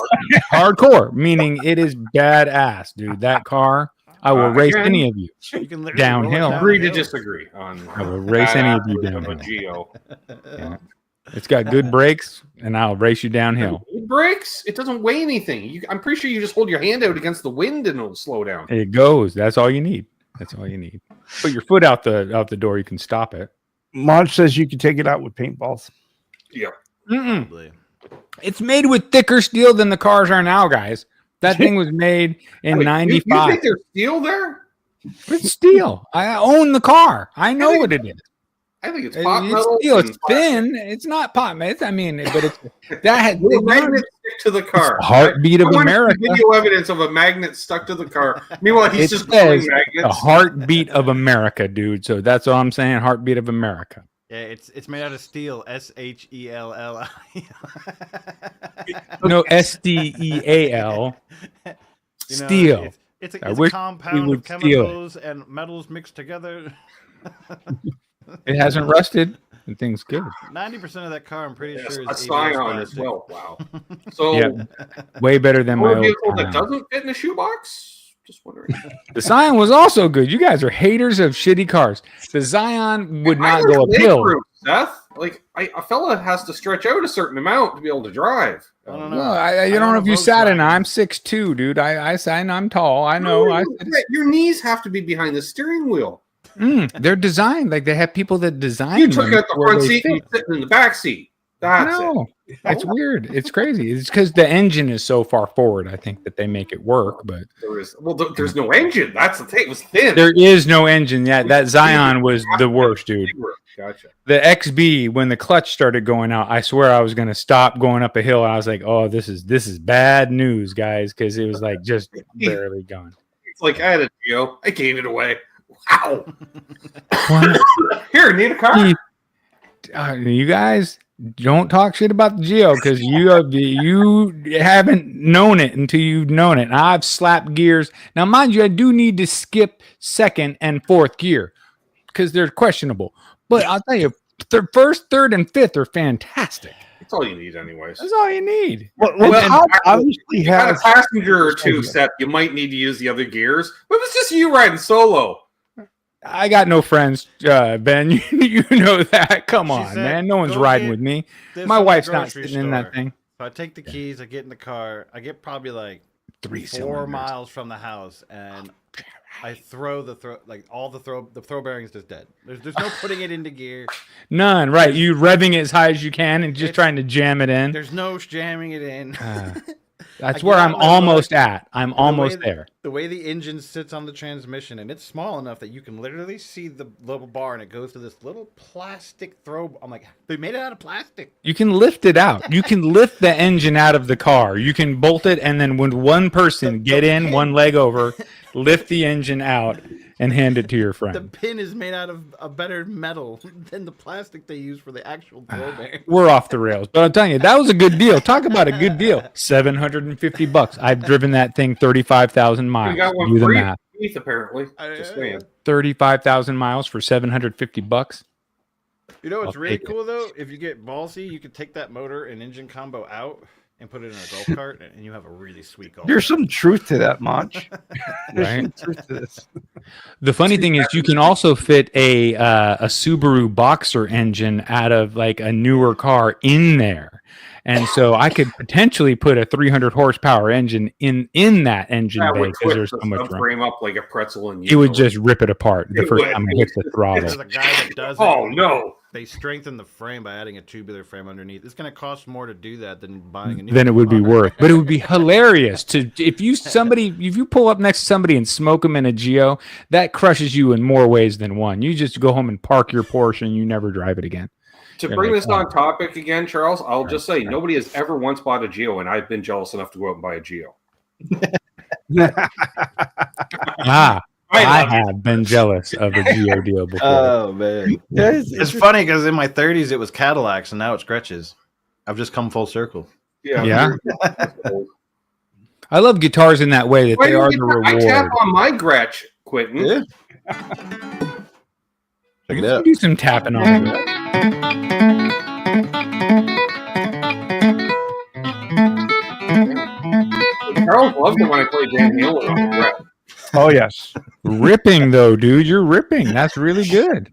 Speaker 2: hardcore, meaning it is badass, dude. That car, I will race
Speaker 3: Again,
Speaker 2: any of you.
Speaker 4: You can literally
Speaker 2: Downhill.
Speaker 4: roll it
Speaker 3: Agree to
Speaker 4: downhill.
Speaker 3: disagree on.
Speaker 2: I will race any of you
Speaker 3: badassery of a
Speaker 2: downhill.
Speaker 3: Geo.
Speaker 2: Yeah. It's got good brakes, and I'll race you downhill.
Speaker 3: It breaks. It doesn't weigh anything. I'm pretty sure you just hold your hand out against the wind and it'll slow down.
Speaker 2: It goes. That's all you need. That's all you need. Put your foot out the door. You can stop it.
Speaker 1: Monch says you can take it out with paintballs.
Speaker 3: Yeah.
Speaker 2: Mm-mm.
Speaker 4: Probably.
Speaker 2: It's made with thicker steel than the cars are now, guys. That thing was made in
Speaker 3: Wait, You
Speaker 2: '95.
Speaker 3: think there's steel there?
Speaker 2: It's steel. I own the car. I know what it is.
Speaker 3: I think it's pot
Speaker 2: It's
Speaker 3: metal.
Speaker 2: steel.
Speaker 3: and
Speaker 2: It's thin. It's not pot metal. I mean, but it's that had
Speaker 3: Will a magnet stick to the car?
Speaker 2: the heartbeat of
Speaker 3: I want
Speaker 2: America.
Speaker 3: video evidence of a magnet stuck to the car. Meanwhile, he's
Speaker 2: It
Speaker 3: just pulling
Speaker 2: says
Speaker 3: magnets.
Speaker 2: the heartbeat of America, dude. So that's all I'm saying. Heartbeat of America.
Speaker 4: Yeah, it's made out of steel. SHELL.
Speaker 2: No, SDEAL. Steel.
Speaker 4: It's
Speaker 2: I
Speaker 4: a
Speaker 2: wish we
Speaker 4: compound
Speaker 2: would
Speaker 4: of
Speaker 2: steal it.
Speaker 4: chemicals and metals mixed together.
Speaker 2: It hasn't rusted. The thing's good.
Speaker 4: 90% of that car, I'm pretty
Speaker 3: Yes,
Speaker 4: sure,
Speaker 3: a
Speaker 4: is
Speaker 3: Scion
Speaker 4: ABS
Speaker 3: as well. Wow. So,
Speaker 2: Yeah. Way better than my
Speaker 3: motor
Speaker 2: old
Speaker 3: vehicle that
Speaker 2: Scion.
Speaker 3: doesn't fit in a shoebox? Just wondering.
Speaker 2: The Scion was also good. You guys are haters of shitty cars. The Zion would not
Speaker 3: I
Speaker 2: go
Speaker 3: like
Speaker 2: uphill.
Speaker 3: leg room, Seth. Like, a fella has to stretch out a certain amount to be able to drive.
Speaker 4: I don't
Speaker 2: No,
Speaker 4: know.
Speaker 2: I don't
Speaker 4: own
Speaker 2: know
Speaker 4: a
Speaker 2: if you sat in.
Speaker 4: Volkswagen.
Speaker 2: I'm 6'2", dude. I and I'm tall. I know.
Speaker 3: Your knees have to be behind the steering wheel.
Speaker 2: They're designed like they have people that design.
Speaker 3: You took
Speaker 2: them
Speaker 3: out the
Speaker 2: where
Speaker 3: front
Speaker 2: they
Speaker 3: seat and
Speaker 2: fit.
Speaker 3: you're sitting in the back seat. That's it.
Speaker 2: No, it's weird. It's crazy. It's because the engine is so far forward. I think that they make it work, but
Speaker 3: There's no engine. That's the thing. It was thin.
Speaker 2: there is no engine yet. That Zion was the worst, dude.
Speaker 3: Gotcha.
Speaker 2: The XB, when the clutch started going out, I swear I was going to stop going up a hill. I was like, "Oh, this is bad news, guys," because it was like just barely going.
Speaker 3: It's like I had a Geo. I gave it away. Wow.
Speaker 2: What?
Speaker 3: Here, need a car?
Speaker 2: You guys don't talk shit about the Geo because you haven't known it until you've known it. And I've slapped gears. Now, mind you, I do need to skip second and fourth gear because they're questionable. But I'll tell you, first, third, and fifth are fantastic.
Speaker 3: That's all you need, anyways.
Speaker 2: That's all you need.
Speaker 1: Well, Tom obviously
Speaker 3: You got a
Speaker 1: has.
Speaker 3: passenger or two, Seth. You might need to use the other gears. But it's just you riding solo.
Speaker 2: I got no friends, Ben. You know that. Come on,
Speaker 4: said,
Speaker 2: man. No one's
Speaker 4: "Go
Speaker 2: riding
Speaker 4: get
Speaker 2: with me.
Speaker 4: this
Speaker 2: My
Speaker 4: from the
Speaker 2: wife's not
Speaker 4: grocery
Speaker 2: sitting in that
Speaker 4: store."
Speaker 2: thing.
Speaker 4: So I take the keys, I get in the car, I get probably like
Speaker 2: 3
Speaker 4: 4
Speaker 2: cylinders.
Speaker 4: miles from the house, and I throw the throw bearing's just dead. There's no putting it into gear.
Speaker 2: None. Right. You revving it as high as you can and just trying to jam it in.
Speaker 4: There's no jamming it in.
Speaker 2: That's
Speaker 4: I
Speaker 2: where
Speaker 4: get
Speaker 2: I'm
Speaker 4: out and I
Speaker 2: almost
Speaker 4: look,
Speaker 2: at. I'm almost there.
Speaker 4: The way the engine sits on the transmission, and it's small enough that you can literally see the little bar, and it goes to this little plastic throw. I'm like, they made it out of plastic.
Speaker 2: You can lift it out. You can lift the engine out of the car. You can bolt it, and then when one person get in, one leg over, lift the engine out, and hand it to your
Speaker 4: The
Speaker 2: friend.
Speaker 4: pin is made out of a better metal than the plastic they use for the actual ball bearing.
Speaker 2: We're off the rails, but I'm telling you, that was a good deal. Talk about a good deal. $750. I've driven that thing 35,000
Speaker 3: We
Speaker 2: miles.
Speaker 3: got one
Speaker 2: Do the
Speaker 3: free
Speaker 2: math.
Speaker 3: Keith, apparently. Just saying.
Speaker 2: 35,000 miles for $750.
Speaker 4: You know what's
Speaker 2: I'll
Speaker 4: really
Speaker 2: take it.
Speaker 4: cool though? If you get ballsy, you can take that motor and engine combo out and put it in a golf cart, and you have a really sweet golf
Speaker 1: There's
Speaker 4: cart.
Speaker 1: some truth to that, Monch. There's
Speaker 2: Right?
Speaker 1: some truth to this.
Speaker 2: The funny thing is, you can also fit a Subaru Boxer engine out of like a newer car in there, and so I could potentially put a 300 horsepower engine in that engine
Speaker 3: That
Speaker 2: bay
Speaker 3: would
Speaker 2: because
Speaker 3: twist
Speaker 2: there's
Speaker 3: the
Speaker 2: so much room.
Speaker 3: frame up like a pretzel and
Speaker 2: It would just rip it apart the
Speaker 3: It
Speaker 2: first
Speaker 3: would.
Speaker 2: time I hit the throttle.
Speaker 4: There's a guy that does it.
Speaker 3: Oh no!
Speaker 4: They strengthen the frame by adding a tubular frame underneath. It's going to cost more to do that than buying a new
Speaker 2: Then it would be
Speaker 4: car.
Speaker 2: worth, but it would be hilarious to if you pull up next to somebody and smoke them in a Geo, that crushes you in more ways than one. You just go home and park your Porsche and you never drive it again.
Speaker 3: To
Speaker 2: You're
Speaker 3: bring
Speaker 2: like,
Speaker 3: this on topic again, Charles, I'll
Speaker 2: Right,
Speaker 3: just say nobody has ever once bought a Geo, and I've been jealous enough to go out and buy a Geo.
Speaker 2: I have been jealous of a Geo deal before.
Speaker 4: Oh man,
Speaker 1: Yeah,
Speaker 4: it's funny because in my 30s it was Cadillacs and now it's Gretches. I've just come full circle.
Speaker 2: Yeah. I love guitars in that way that
Speaker 3: Why
Speaker 2: they
Speaker 3: do
Speaker 2: are
Speaker 3: you
Speaker 2: the
Speaker 3: think I tap
Speaker 2: reward.
Speaker 3: on my Gretsch, Quentin.
Speaker 4: Yeah. Check it out.
Speaker 2: Do some tapping on it.
Speaker 3: Charles loved it when I played Van Halen on the Gretsch.
Speaker 1: Oh yes.
Speaker 2: Ripping though, dude, you're ripping. That's really good.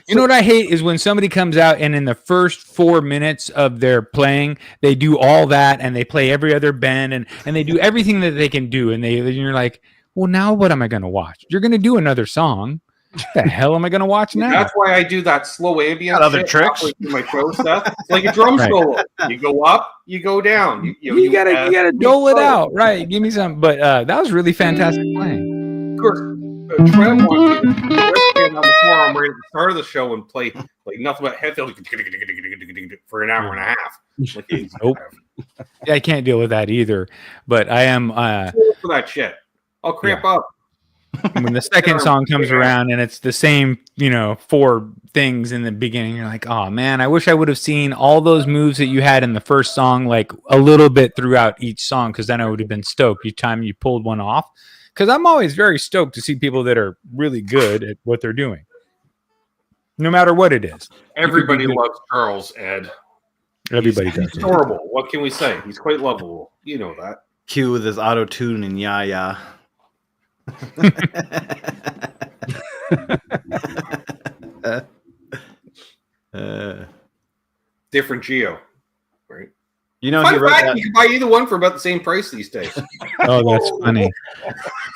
Speaker 2: You know what I hate is when somebody comes out and in the first 4 minutes of their playing, they do all that and they play every other bend and they do everything that they can do and you're like, well, now what am I going to watch? You're going to do another song. What the hell am I going to watch now?
Speaker 3: That's why I do that slow ambient.
Speaker 4: Got other
Speaker 3: shit
Speaker 4: tricks?
Speaker 3: halfway through my show stuff. It's like a drum
Speaker 2: Right.
Speaker 3: solo. You go up, you go down.
Speaker 2: You gotta dole it out, right? Give me some. But that was really fantastic playing.
Speaker 3: Of course, Trev wants me to stand on the forearm right at the start of the show and play like nothing but headphones for an hour and a half. Like, easy,
Speaker 2: Nope.
Speaker 3: Trev.
Speaker 2: Yeah, I can't deal with that either. But I am
Speaker 3: For that shit, I'll cramp up.
Speaker 2: when the second song comes around and it's the same, 4 things in the beginning, you're like, oh man, I wish I would have seen all those moves that you had in the first song, like a little bit throughout each song, because then I would have been stoked each time you pulled one off. Because I'm always very stoked to see people that are really good at what they're doing, no matter what it is.
Speaker 3: Everybody loves Charles, Ed.
Speaker 2: Everybody
Speaker 3: He's
Speaker 2: does.
Speaker 3: adorable. What can we say? He's quite lovable. You know that.
Speaker 4: Q with his auto tune and yeah.
Speaker 3: Different Geo, right?
Speaker 4: You know,
Speaker 3: Fun
Speaker 4: he wrote
Speaker 3: fact,
Speaker 4: that.
Speaker 3: you can buy either one for about the same price these days.
Speaker 2: Oh, that's funny.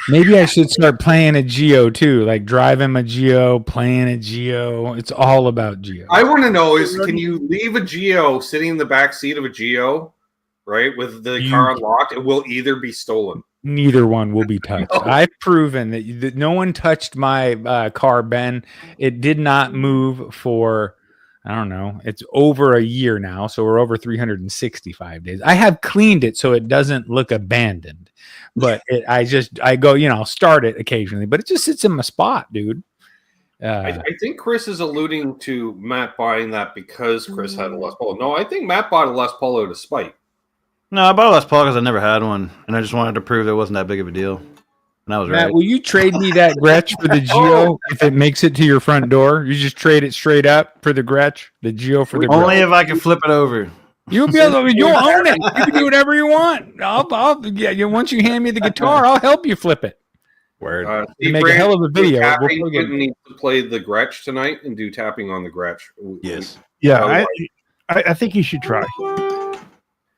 Speaker 2: Maybe I should start playing a Geo too, like driving a Geo, playing a Geo. It's all about Geo.
Speaker 3: I want to know is can you leave a Geo sitting in the back seat of a Geo, right, with the car unlocked? It will either be stolen.
Speaker 2: Neither one will be touched.
Speaker 3: No.
Speaker 2: I've proven that no one touched my car, Ben. It did not move for, I don't know, it's over a year now. So we're over 365 days. I have cleaned it so it doesn't look abandoned. But I go, I'll start it occasionally, but it just sits in my spot, dude.
Speaker 3: I think Chris is alluding to Matt buying that because Chris had a Les Paul. No, I think Matt bought a Les Paul out of spite.
Speaker 4: No, I bought a Les Paul because I never had one, and I just wanted to prove it wasn't that big of a deal. And I was
Speaker 2: Matt,
Speaker 4: right.
Speaker 2: will you trade me that Gretsch for the Geo if it makes it to your front door? You just trade it straight up for the Gretsch, the Geo for the
Speaker 4: Only
Speaker 2: Gretsch.
Speaker 4: if I can flip it over.
Speaker 2: You'll be able to, you'll own it. You can do whatever you want. Once you hand me the guitar, I'll help you flip it.
Speaker 4: Word.
Speaker 3: Steve
Speaker 2: make a
Speaker 3: Brand
Speaker 2: hell of a video.
Speaker 3: Tapping,
Speaker 2: We'll plug it.
Speaker 3: Quentin needs to play the Gretsch tonight and do tapping on the Gretsch.
Speaker 4: Yes.
Speaker 1: Yeah, I think you should try.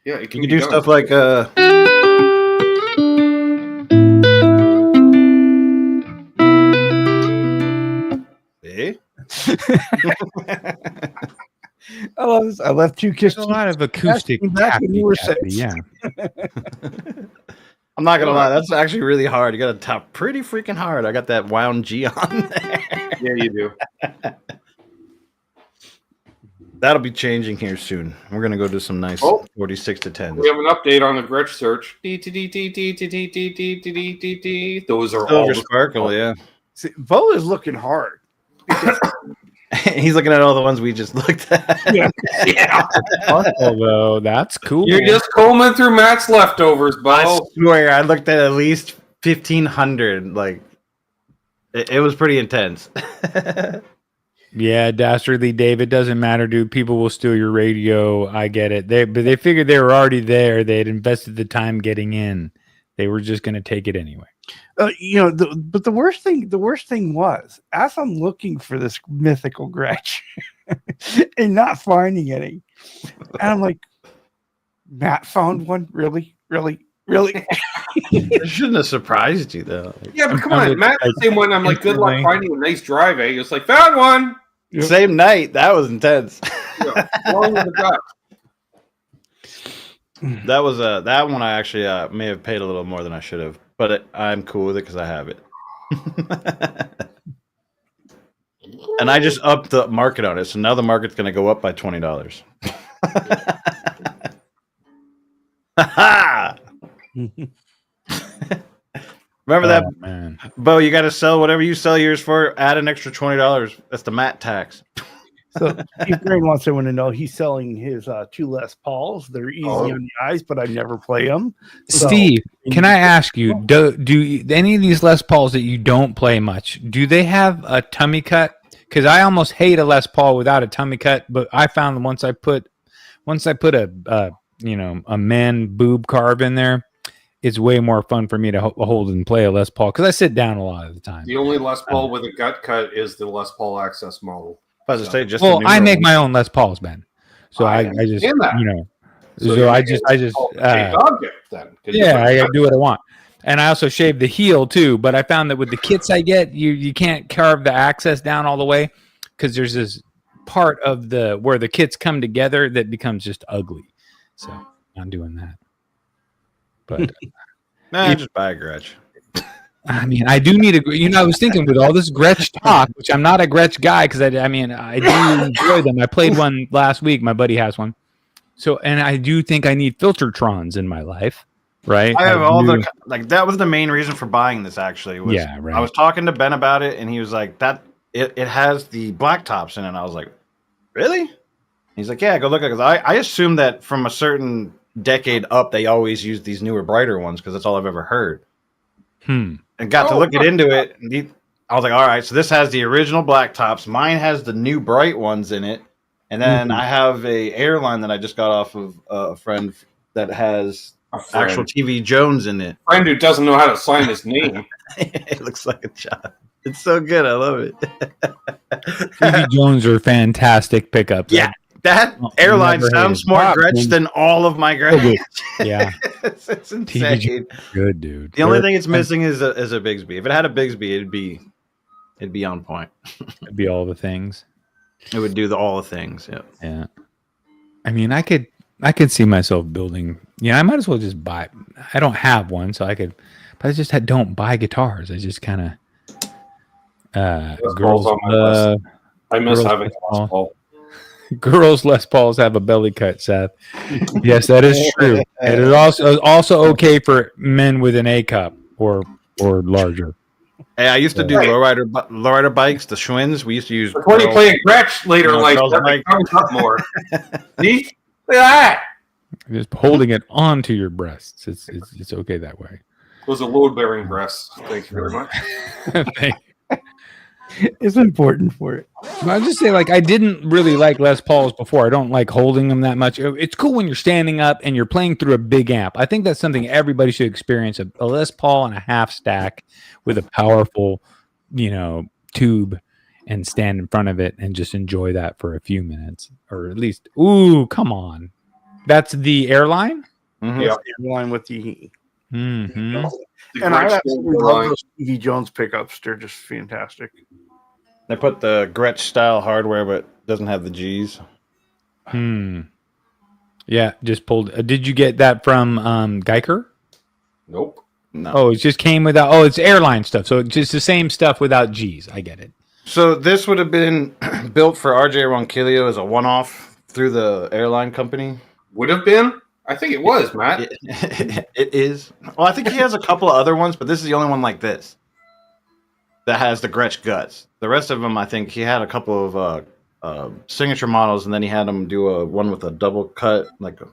Speaker 3: Yeah, it can
Speaker 4: You
Speaker 3: be
Speaker 4: can do
Speaker 3: done.
Speaker 4: stuff like See?
Speaker 1: I love this. I left you kissed.
Speaker 2: There's a lot of acoustic
Speaker 1: Back when you were
Speaker 2: tappy,
Speaker 1: six.
Speaker 2: yeah.
Speaker 4: I'm not gonna lie, that's actually really hard. You gotta tap pretty freaking hard. I got that wound G on there.
Speaker 3: Yeah, you do.
Speaker 4: That'll be changing here soon. We're gonna go do some nice
Speaker 3: Oh.
Speaker 4: 46 to 10.
Speaker 3: We have an update on the Gretsch search. Those are all
Speaker 4: Silver
Speaker 3: the
Speaker 4: Sparkle, yeah.
Speaker 1: See, Bo is looking hard.
Speaker 4: He's looking at all the ones we just looked at.
Speaker 1: Yeah.
Speaker 2: Although that's cool.
Speaker 3: You're just combing through Matt's leftovers, Bo.
Speaker 4: I swear, I looked at least 1,500. Like, it was pretty intense.
Speaker 2: Yeah, Dastardly Dave, it doesn't matter, dude. People will steal your radio. I get it. But they figured they were already there. They had invested the time getting in. They were just going to take it anyway.
Speaker 1: But the worst thing was, as I'm looking for this mythical Gretsch and not finding any, and I'm like, Matt found one? Really?
Speaker 4: It shouldn't have surprised you, though.
Speaker 3: Yeah, but come on, Matt's the same one. I'm like, good luck finding a nice drive, eh? It's like, found one.
Speaker 1: Yep.
Speaker 4: Same night. That was intense.
Speaker 3: Yeah, along with the gut.
Speaker 4: That was that one. I actually may have paid a little more than I should have, but I'm cool with it because I have it. And I just upped the market on it, so now the market's going to go up by $20. Remember that,
Speaker 2: man.
Speaker 4: Bo? You got to sell whatever you sell yours for. Add an extra $20. That's the Matt tax.
Speaker 1: So Steve Green wants everyone to know he's selling his 2 Les Pauls. They're easy on the eyes, but I never play them.
Speaker 2: Steve, can I ask you, do any of these Les Pauls that you don't play much, do they have a tummy cut? Because I almost hate a Les Paul without a tummy cut, but I found once I put a man boob carve in there, it's way more fun for me to hold and play a Les Paul because I sit down a lot of the time.
Speaker 3: The only Les Paul with a gut cut is the Les Paul Access model.
Speaker 4: I was say, just
Speaker 2: I make my own Les Pauls, Ben. So I just I do what I want. And I also shave the heel too, but I found that with the kits I get, you can't carve the access down all the way because there's this part of where the kits come together that becomes just ugly. So I'm doing that. But
Speaker 4: just buy a Gretsch.
Speaker 2: I mean, I do need I was thinking with all this Gretsch talk, which I'm not a Gretsch guy because I do enjoy them. I played one last week. My buddy has one. So, and I do think I need Filtertrons in my life, right?
Speaker 4: I have that was the main reason for buying this actually.
Speaker 2: Yeah, right.
Speaker 4: I was talking to Ben about it and he was like, it has the black tops in it. And I was like, really? He's like, yeah, go look at it. Because I assume that from a certain decade up, they always use these newer, brighter ones because that's all I've ever heard. And got to look into it. And I was like, all right, so this has the original black tops. Mine has the new bright ones in it. And then I have a airline that I just got off of a friend that has actual TV Jones in it.
Speaker 3: A friend who doesn't know how to sign his name.
Speaker 4: It looks like a child. It's so good. I love it.
Speaker 2: TV Jones are fantastic pickups.
Speaker 4: Yeah. That airline sounds more Gretsch than all of my Gretsch.
Speaker 2: Yeah.
Speaker 4: It's insane.
Speaker 2: Good, dude.
Speaker 4: The only thing it's missing is a Bigsby. If it had a Bigsby, it'd be on point.
Speaker 2: It'd be all the things.
Speaker 4: It would do all the things. Yeah.
Speaker 2: Yeah. I mean, I could see myself building. I might as well just buy. I don't have one, so I could. But I just don't buy guitars. I just kind of. Girls on my list.
Speaker 3: I miss having a Les Paul.
Speaker 2: Girls Les Pauls have a belly cut, Seth. Yes, that is true. It is also okay for men with an A cup or larger.
Speaker 4: Hey, I used to do lowrider bikes, the Schwinns. We used to use.
Speaker 3: When you play a Gretsch later, that comes up more. See? Look at that.
Speaker 2: Just holding it onto your breasts. It's okay that way.
Speaker 3: Those are load-bearing breasts. Thank you very much.
Speaker 1: It's important for it.
Speaker 2: I'll just say, I didn't really like Les Pauls before. I don't like holding them that much. It's cool when you're standing up and you're playing through a big amp. I think that's something everybody should experience, a Les Paul and a half stack with a powerful, tube and stand in front of it and just enjoy that for a few minutes. Or at least, come on. That's the airline?
Speaker 1: Mm-hmm. Yeah, the airline with the...
Speaker 2: Mm-hmm.
Speaker 1: And I absolutely love those TV Jones pickups. They're just fantastic.
Speaker 4: They put the Gretsch style hardware, but doesn't have the G's.
Speaker 2: Yeah, just pulled. Did you get that from Geiker?
Speaker 3: Nope.
Speaker 4: No.
Speaker 2: Oh, it just came without. Oh, it's airline stuff. So it's just the same stuff without G's. I get it.
Speaker 4: So this would have been built for RJ Ronquillo as a one-off through the airline company.
Speaker 3: Would have been? I think it was, Matt.
Speaker 4: It is. Well, I think he has a couple of other ones, but this is the only one like this. that has the Gretsch guts. The rest of them, I think he had a couple of signature models, and then he had them do one with a double cut, like a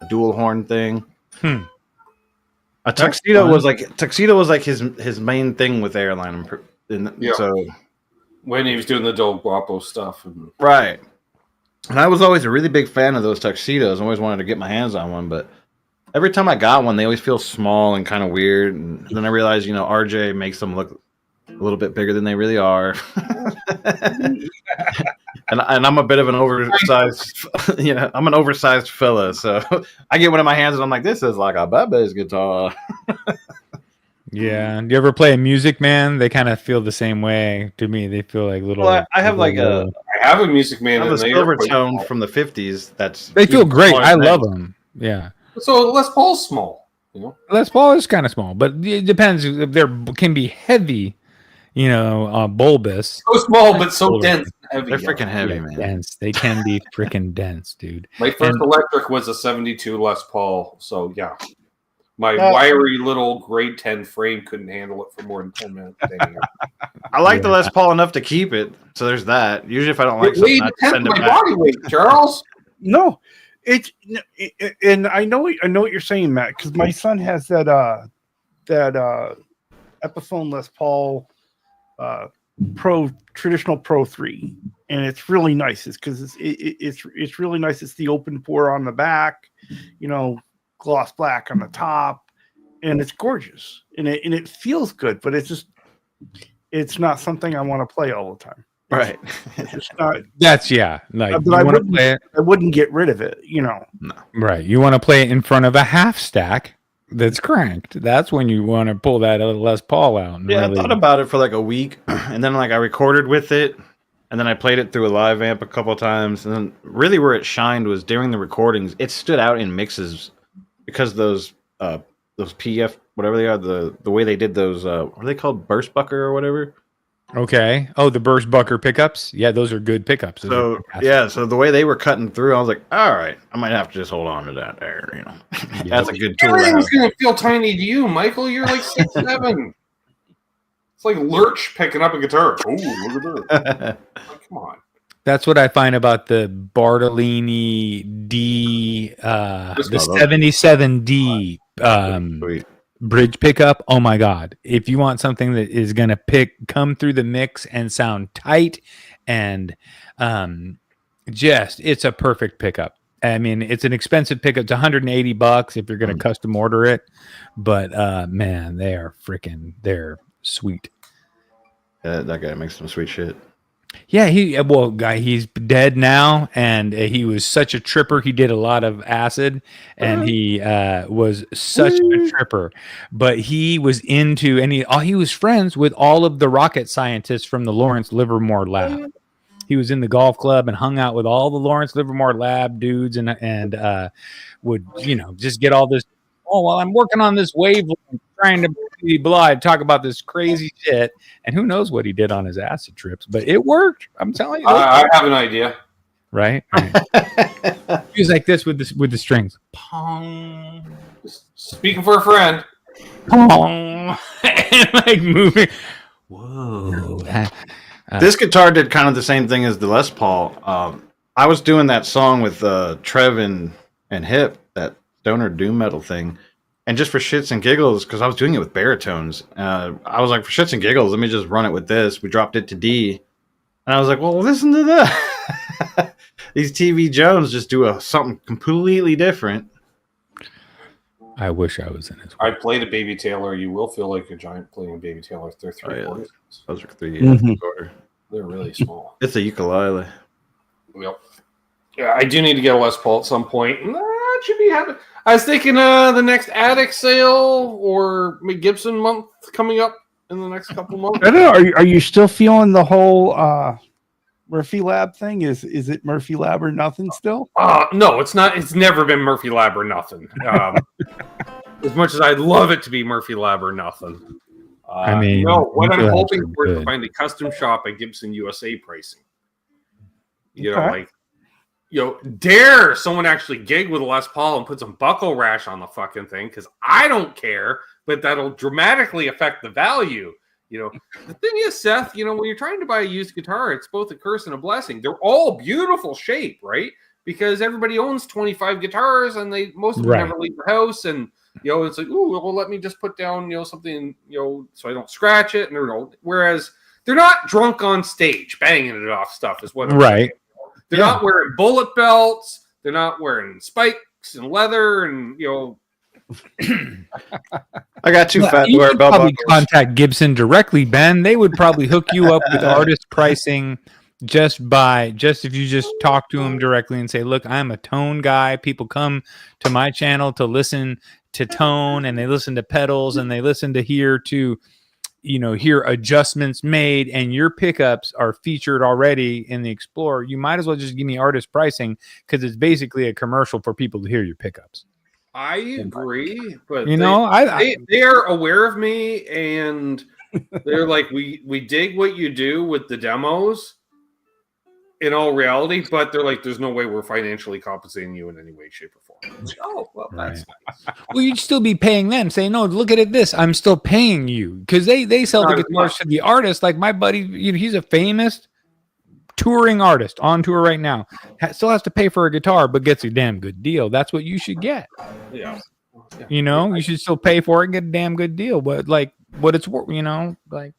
Speaker 4: dual horn thing. A tuxedo was like his main thing with airline. So
Speaker 3: when he was doing the Del Guapo stuff,
Speaker 4: right. And I was always a really big fan of those tuxedos. I always wanted to get my hands on one, but every time I got one, they always feel small and kind of weird. And then I realized, RJ makes them look a little bit bigger than they really are. and I'm a bit of an oversized, I'm an oversized fella. So I get one in my hands and I'm like, this is like a bass guitar.
Speaker 2: Yeah. Do you ever play a Music Man? They kind of feel the same way to me. They feel like little.
Speaker 4: Well, I have like
Speaker 3: I have a Music Man.
Speaker 4: I have a silver tone from the 50s.
Speaker 2: They feel great. I love them. Yeah.
Speaker 3: So Les Paul's small.
Speaker 2: Les Paul is kind of small, but it depends. If they can be heavy, bulbous.
Speaker 3: So small, but so dense. Heavy.
Speaker 4: They're freaking heavy, man.
Speaker 2: Dense. They can be freaking dense, dude.
Speaker 3: My first electric was a 72 Les Paul. So yeah. My wiry little grade 10 frame couldn't handle it for more than 10 minutes.
Speaker 4: I like the Les Paul enough to keep it, so there's that. Usually, if I don't like something, I send it back.
Speaker 3: Body weight, Charles.
Speaker 1: No, and I know what you're saying, Matt, because my son has that Epiphone Les Paul traditional Pro 3, and it's really nice. It's because it's really nice. It's the open pore on the back, gloss black on the top, and it's gorgeous, and it feels good, but it's not something I want to play all the time.
Speaker 4: Right.
Speaker 1: It's not.
Speaker 2: That's like
Speaker 1: but I wouldn't get rid of it. No.
Speaker 2: Right. You want to play it in front of a half stack that's cranked. That's when you want to pull that Les Paul out.
Speaker 4: Yeah, really... I thought about it for like a week, and then I recorded with it, and then I played it through a live amp a couple of times, and then really where it shined was during the recordings. It stood out in mixes. Because those PF, whatever they are, the way they did those, what are they called? Burst Bucker or whatever?
Speaker 2: Okay. Oh, the Burst Bucker pickups? Yeah, those are good pickups.
Speaker 4: So the way they were cutting through, I was like, all right, I might have to just hold on to that there, That's a good tool.
Speaker 3: Everything's going to feel tiny to you, Michael. You're like 6'7". It's like Lurch picking up a guitar. Oh, look at that. Come on.
Speaker 2: That's what I find about the Bartolini D, the 77D bridge pickup. Oh my God. If you want something that is going to come through the mix and sound tight and it's a perfect pickup. I mean, it's an expensive pickup. It's $180 if you're going to custom order it. But man, they're sweet.
Speaker 4: That guy makes some sweet shit.
Speaker 2: Yeah, he's dead now, and he was such a tripper. He did a lot of acid, and he was such a tripper. But he was into, and he was friends with all of the rocket scientists from the Lawrence Livermore lab. He was in the golf club and hung out with all the Lawrence Livermore lab dudes, and would just get all this. Oh, well, I'm working on this wavelength, trying to talk about this crazy shit, and who knows what he did on his acid trips, but it worked. I'm telling you.
Speaker 3: I have an idea.
Speaker 2: Right? He was like this with the strings. Pong.
Speaker 3: Speaking for a friend.
Speaker 2: Pong. And like moving. Whoa.
Speaker 4: This guitar did kind of the same thing as the Les Paul. I was doing that song with Trev and Hip, that stoner doom metal thing, and just for shits and giggles, because I was doing it with baritones, I was like, for shits and giggles, let me just run it with this. We dropped it to D, and I was like, well, listen to that. These TV Jones just do something completely different.
Speaker 2: I wish I was in his.
Speaker 3: I played a Baby Taylor. You will feel like a giant playing a Baby Taylor. They're 3 quarters.
Speaker 4: Those are 3 quarter.
Speaker 3: They're really small.
Speaker 4: It's a ukulele.
Speaker 3: Yep. Yeah, I do need to get a Les Paul at some point. That should be happening. I was thinking the next Attic sale or Gibson month coming up in the next couple months.
Speaker 1: I don't know. Are you still feeling the whole Murphy Lab thing? Is it Murphy Lab or nothing still?
Speaker 3: No, it's not. It's never been Murphy Lab or nothing. As much as I'd love it to be Murphy Lab or nothing.
Speaker 2: I mean,
Speaker 3: what I'm hoping for is to find a custom shop at Gibson USA pricing. Dare someone actually gig with a Les Paul and put some buckle rash on the fucking thing, because I don't care, but that'll dramatically affect the value. You know, the thing is, Seth, you know, when you're trying to buy a used guitar, it's both a curse and a blessing. They're all beautiful shape, right? Because everybody owns 25 guitars and most of them never leave the house. And, you know, it's like, ooh, well, let me just put down, you know, something, you know, so I don't scratch it. And whereas they're not drunk on stage banging it off stuff is what I'm saying. They're not wearing bullet belts. They're not wearing spikes and leather and, you know.
Speaker 4: I got too fat to
Speaker 2: you
Speaker 4: wear
Speaker 2: could
Speaker 4: belt
Speaker 2: probably
Speaker 4: buckles.
Speaker 2: contact Gibson directly, Ben. They would probably hook you up with artist pricing just if you just talk to them directly and say, look, I'm a tone guy. People come to my channel to listen to tone, and they listen to pedals, and they listen to hear adjustments made, and your pickups are featured already in the Explorer. You might as well just give me artist pricing, because it's basically a commercial for people to hear your pickups.
Speaker 3: I agree, but they are aware of me, and they're like, we dig what you do with the demos in all reality, but they're like, there's no way we're financially compensating you in any way, shape, or form. Oh, well, that's nice.
Speaker 2: Well, you'd still be paying them. Say, no, look at this. I'm still paying you, because they sell the guitars to the artist. Like my buddy, he's a famous touring artist on tour right now. Still has to pay for a guitar, but gets a damn good deal. That's what you should get.
Speaker 3: Yeah.
Speaker 2: You know, you should still pay for it and get a damn good deal. But like what it's worth, you know, like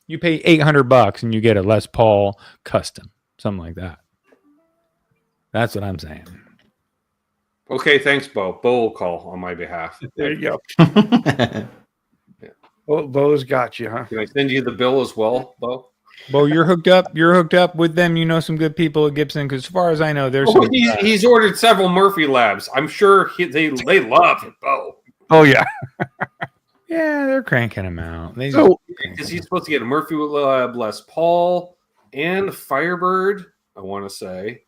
Speaker 2: you pay $800 and you get a Les Paul custom, something like that. That's what I'm saying.
Speaker 3: Okay, thanks, Bo. Bo will call on my behalf.
Speaker 1: There you go. Well, Bo's got you, huh?
Speaker 3: Can I send you the bill as well, Bo?
Speaker 2: Bo, you're hooked up. You're hooked up with them. You know some good people at Gibson, because as far as I know, there's
Speaker 3: he's ordered several Murphy Labs. I'm sure they love it, Bo.
Speaker 1: Oh yeah,
Speaker 2: yeah, they're cranking them out.
Speaker 3: Because he's supposed to get a Murphy Lab, Les Paul, and Firebird. I want to say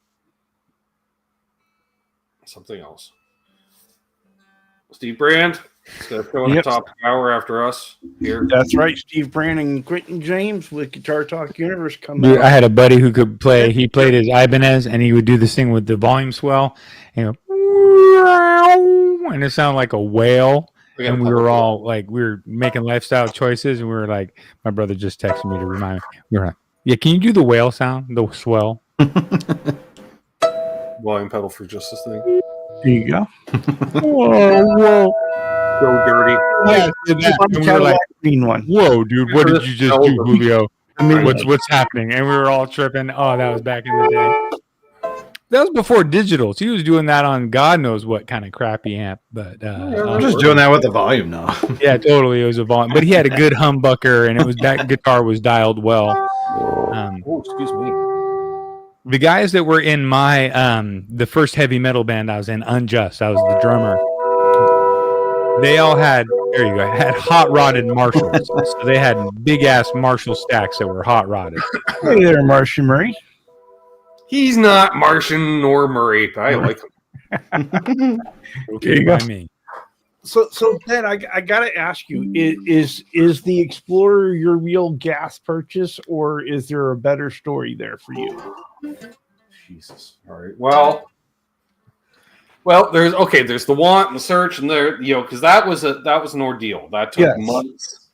Speaker 3: something else. Steve Brand. He's going to throw in the top hour after us here.
Speaker 1: That's right. Steve Brand and Quentin James with Guitar Talk Universe coming out.
Speaker 2: I had a buddy who could play. He played his Ibanez, and he would do this thing with the volume swell, and it sounded like a whale. And we were all like, we were making lifestyle choices, and we were like, my brother just texted me to remind me. We were like, yeah, can you do the whale sound, the swell?
Speaker 3: Volume pedal for just this thing.
Speaker 1: There you go.
Speaker 2: Whoa.
Speaker 3: Go dirty.
Speaker 2: Yeah, and we were like,
Speaker 1: green one.
Speaker 2: Whoa, dude, what did you just do, Julio? What's happening? And we were all tripping. Oh, that was back in the day. That was before digitals. He was doing that on God knows what kind of crappy amp. But
Speaker 4: I'm just doing that with the volume now.
Speaker 2: Yeah, totally. It was a volume, but he had a good humbucker, and that guitar was dialed well.
Speaker 3: Excuse me.
Speaker 2: The guys that were in my the first heavy metal band I was in, Unjust, I was the drummer. They all had hot rodded Marshalls. So they had big ass Marshall stacks that were hot rodded.
Speaker 1: Hey there, Martian Murray.
Speaker 3: He's not Martian nor Murray, but I like him.
Speaker 2: Okay, by me.
Speaker 1: So then I gotta ask you: is the Explorer your real gas purchase, or is there a better story there for you?
Speaker 3: Jesus. All right. Well, there's the want and the search, and there, because that was an ordeal that took months.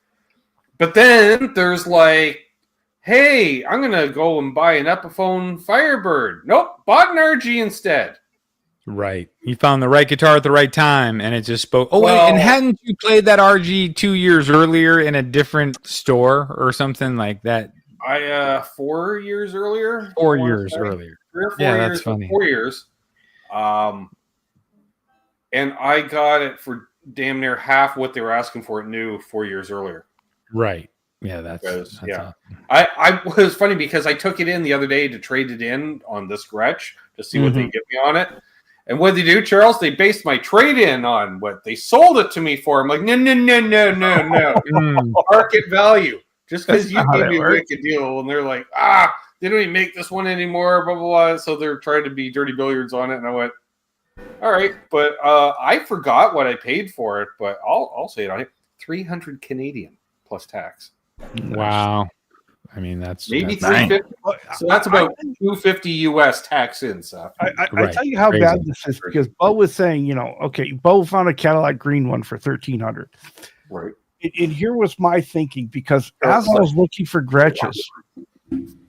Speaker 3: But then there's like, hey, I'm gonna go and buy an Epiphone Firebird. Nope, bought an RG instead.
Speaker 2: Right. You found the right guitar at the right time, and it just spoke. Oh, wait, and hadn't you played that RG 2 years earlier in a different store or something like that?
Speaker 3: 4 years earlier.
Speaker 2: 4 years earlier.
Speaker 3: 3 or 4 years.
Speaker 2: That's funny.
Speaker 3: 4 years. And I got it for damn near half what they were asking for it new 4 years earlier.
Speaker 2: Right. Yeah, that's
Speaker 3: yeah. I was funny because I took it in the other day to trade it in on this Gretsch to see what they give me on it. And what did they do, Charles? They based my trade-in on what they sold it to me for. I'm like, no. Market value. Just because you gave me a wicked deal. And they're like, they don't even make this one anymore, blah, blah, blah. So they're trying to be dirty billiards on it. And I went, all right. But I forgot what I paid for it, but I'll say it on it. 300 Canadian plus tax.
Speaker 2: Wow. I mean, that's
Speaker 3: maybe 350. So that's about $250 US tax in, Seth.
Speaker 1: I tell you how bad this is, because Bo was saying, Bo found a Cadillac green one for $1,300.
Speaker 3: Right.
Speaker 1: And here was my thinking, because as I was looking for Gretches,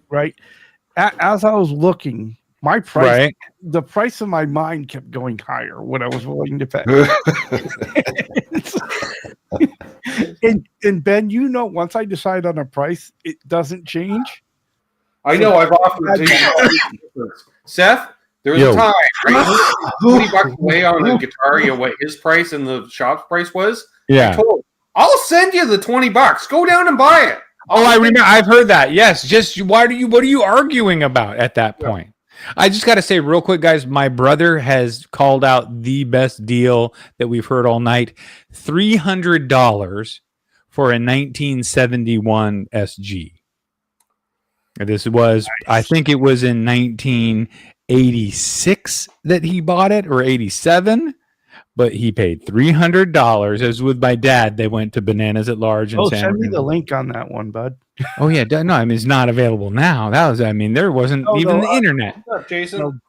Speaker 1: right? As I was looking, my price,
Speaker 2: Right.
Speaker 1: the price of my mind kept going higher when I was willing to pay. and Ben, once I decide on a price, it doesn't change.
Speaker 3: I know. I've offered to Seth. There was a time, right? $20 away on a guitar. You know what his price and the shop's price was?
Speaker 2: Yeah.
Speaker 3: I told him, I'll send you the $20. Go down and buy it.
Speaker 2: Oh, I remember. I've heard that. Yes. Just what are you arguing about at that point? I just got to say real quick, guys, my brother has called out the best deal that we've heard all night. $300 for a 1971 SG. This was, I think it was in 1986 that he bought it, or 87. But he paid $300. As with my dad, they went to Bananas at Large. And
Speaker 1: send me the link on that one, bud.
Speaker 2: Oh yeah, no, I mean it's not available now. That was, there wasn't even the internet.
Speaker 3: What's up, Jason?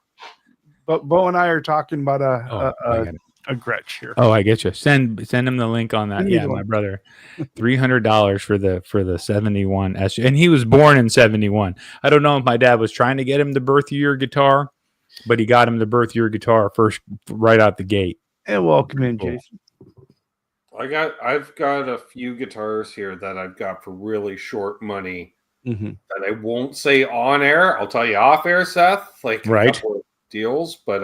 Speaker 1: But Bo and I are talking about a Gretsch here.
Speaker 2: Oh, I get you. Send him the link on that. Yeah, my brother, $300 for the 71 SG, and he was born in 71. I don't know if my dad was trying to get him the birth year guitar, but he got him the birth year guitar first, right out the gate.
Speaker 1: And welcome in, Jason.
Speaker 3: I've got a few guitars here that I've got for really short money that I won't say on air. I'll tell you off air, Seth. Like a couple of deals, but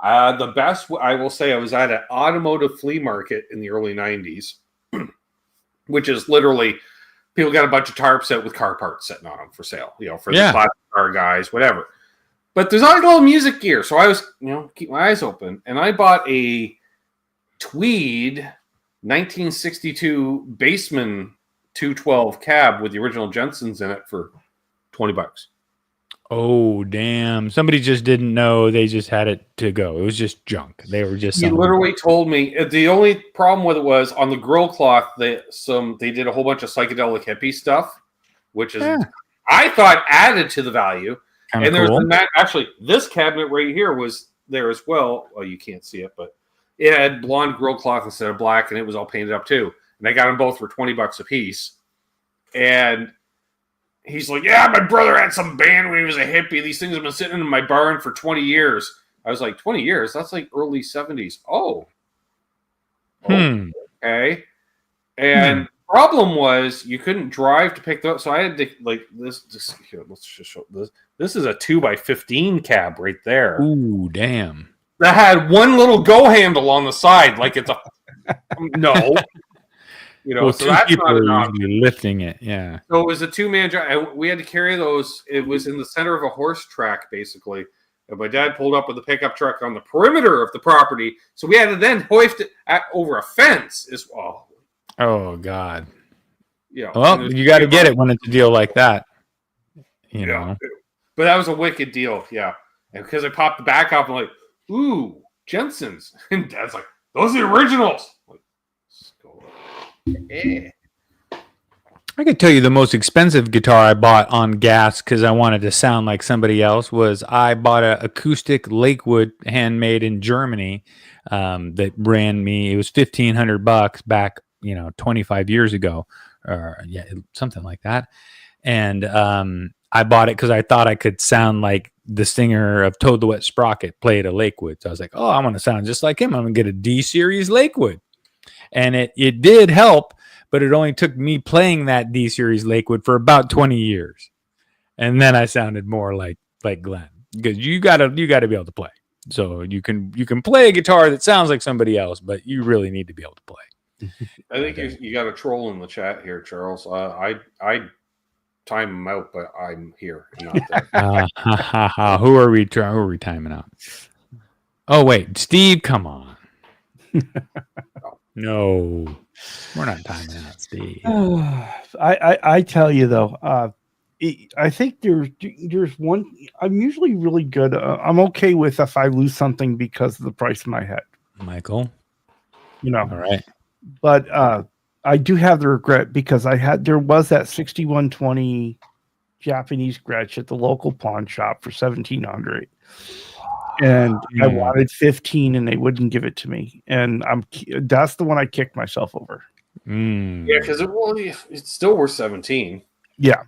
Speaker 3: the best I will say, I was at an automotive flea market in the early '90s, which is literally people got a bunch of tarps out with car parts sitting on them for sale. For the classic car guys, whatever. But there's always a little music gear, so I was, keep my eyes open, and I bought a Tweed 1962 Baseman 212 cab with the original Jensens in it for $20.
Speaker 2: Oh damn! Somebody just didn't know; they just had it to go. It was just junk. They were just.
Speaker 3: He literally told me the only problem with it was on the grill cloth. They did a whole bunch of psychedelic hippie stuff, which is I thought added to the value.
Speaker 2: Kinda
Speaker 3: and there's
Speaker 2: cool.
Speaker 3: actually this cabinet right here was there as well. Well, you can't see it, but it had blonde grill cloth instead of black, and it was all painted up too. And I got them both for $20 a piece. And he's like, "Yeah, my brother had some band when he was a hippie. These things have been sitting in my barn for 20 years." I was like, 20 years? That's like early 70s. Oh. Okay. And problem was you couldn't drive to pick those. So I had to this here, let's just show this. This is a 2x15 cab right there.
Speaker 2: Ooh, damn.
Speaker 3: That had one little go handle on the side, like it's a no.
Speaker 2: Well,
Speaker 3: so
Speaker 2: two
Speaker 3: that's
Speaker 2: people
Speaker 3: not an
Speaker 2: are
Speaker 3: option.
Speaker 2: usually lifting it. Yeah.
Speaker 3: So it was a two-man drive. We had to carry those. It was in the center of a horse track, basically. And my dad pulled up with a pickup truck on the perimeter of the property. So we had to then hoist it over a fence as well.
Speaker 2: Oh God.
Speaker 3: Yeah.
Speaker 2: Well, you got to get it when it's a deal like that. You know.
Speaker 3: But that was a wicked deal. Yeah. And because I popped the back up, I'm like, "Ooh, Jensen's." And Dad's like, "Those are the originals." I'm like, let's go. Yeah.
Speaker 2: I could tell you the most expensive guitar I bought on gas because I wanted to sound like somebody else was I bought an acoustic Lakewood handmade in Germany that ran me. It was $1,500 back, 25 years ago, or something like that. And I bought it because I thought I could sound like the singer of Toad the Wet Sprocket played a Lakewood. So I was like, "Oh, I want to sound just like him. I'm gonna get a D series Lakewood," and it did help. But it only took me playing that D series Lakewood for about 20 years, and then I sounded more like Glenn, because you gotta be able to play. So you can play a guitar that sounds like somebody else, but you really need to be able to play.
Speaker 3: I think you got a troll in the chat here, Charles. I time him out, but I'm here. Not there.
Speaker 2: Who are we timing out? Oh wait, Steve, come on. No, we're not timing out, Steve.
Speaker 1: I tell you though, I think there's one. I'm usually really good. I'm okay with if I lose something because of the price of my head,
Speaker 2: Michael.
Speaker 1: All
Speaker 2: right.
Speaker 1: But I do have the regret because there was that 6120 Japanese Gretsch at the local pawn shop for $1,700. And I wanted 15 and they wouldn't give it to me. And that's the one I kicked myself over.
Speaker 3: Yeah, because it's still worth 17.
Speaker 1: Yeah.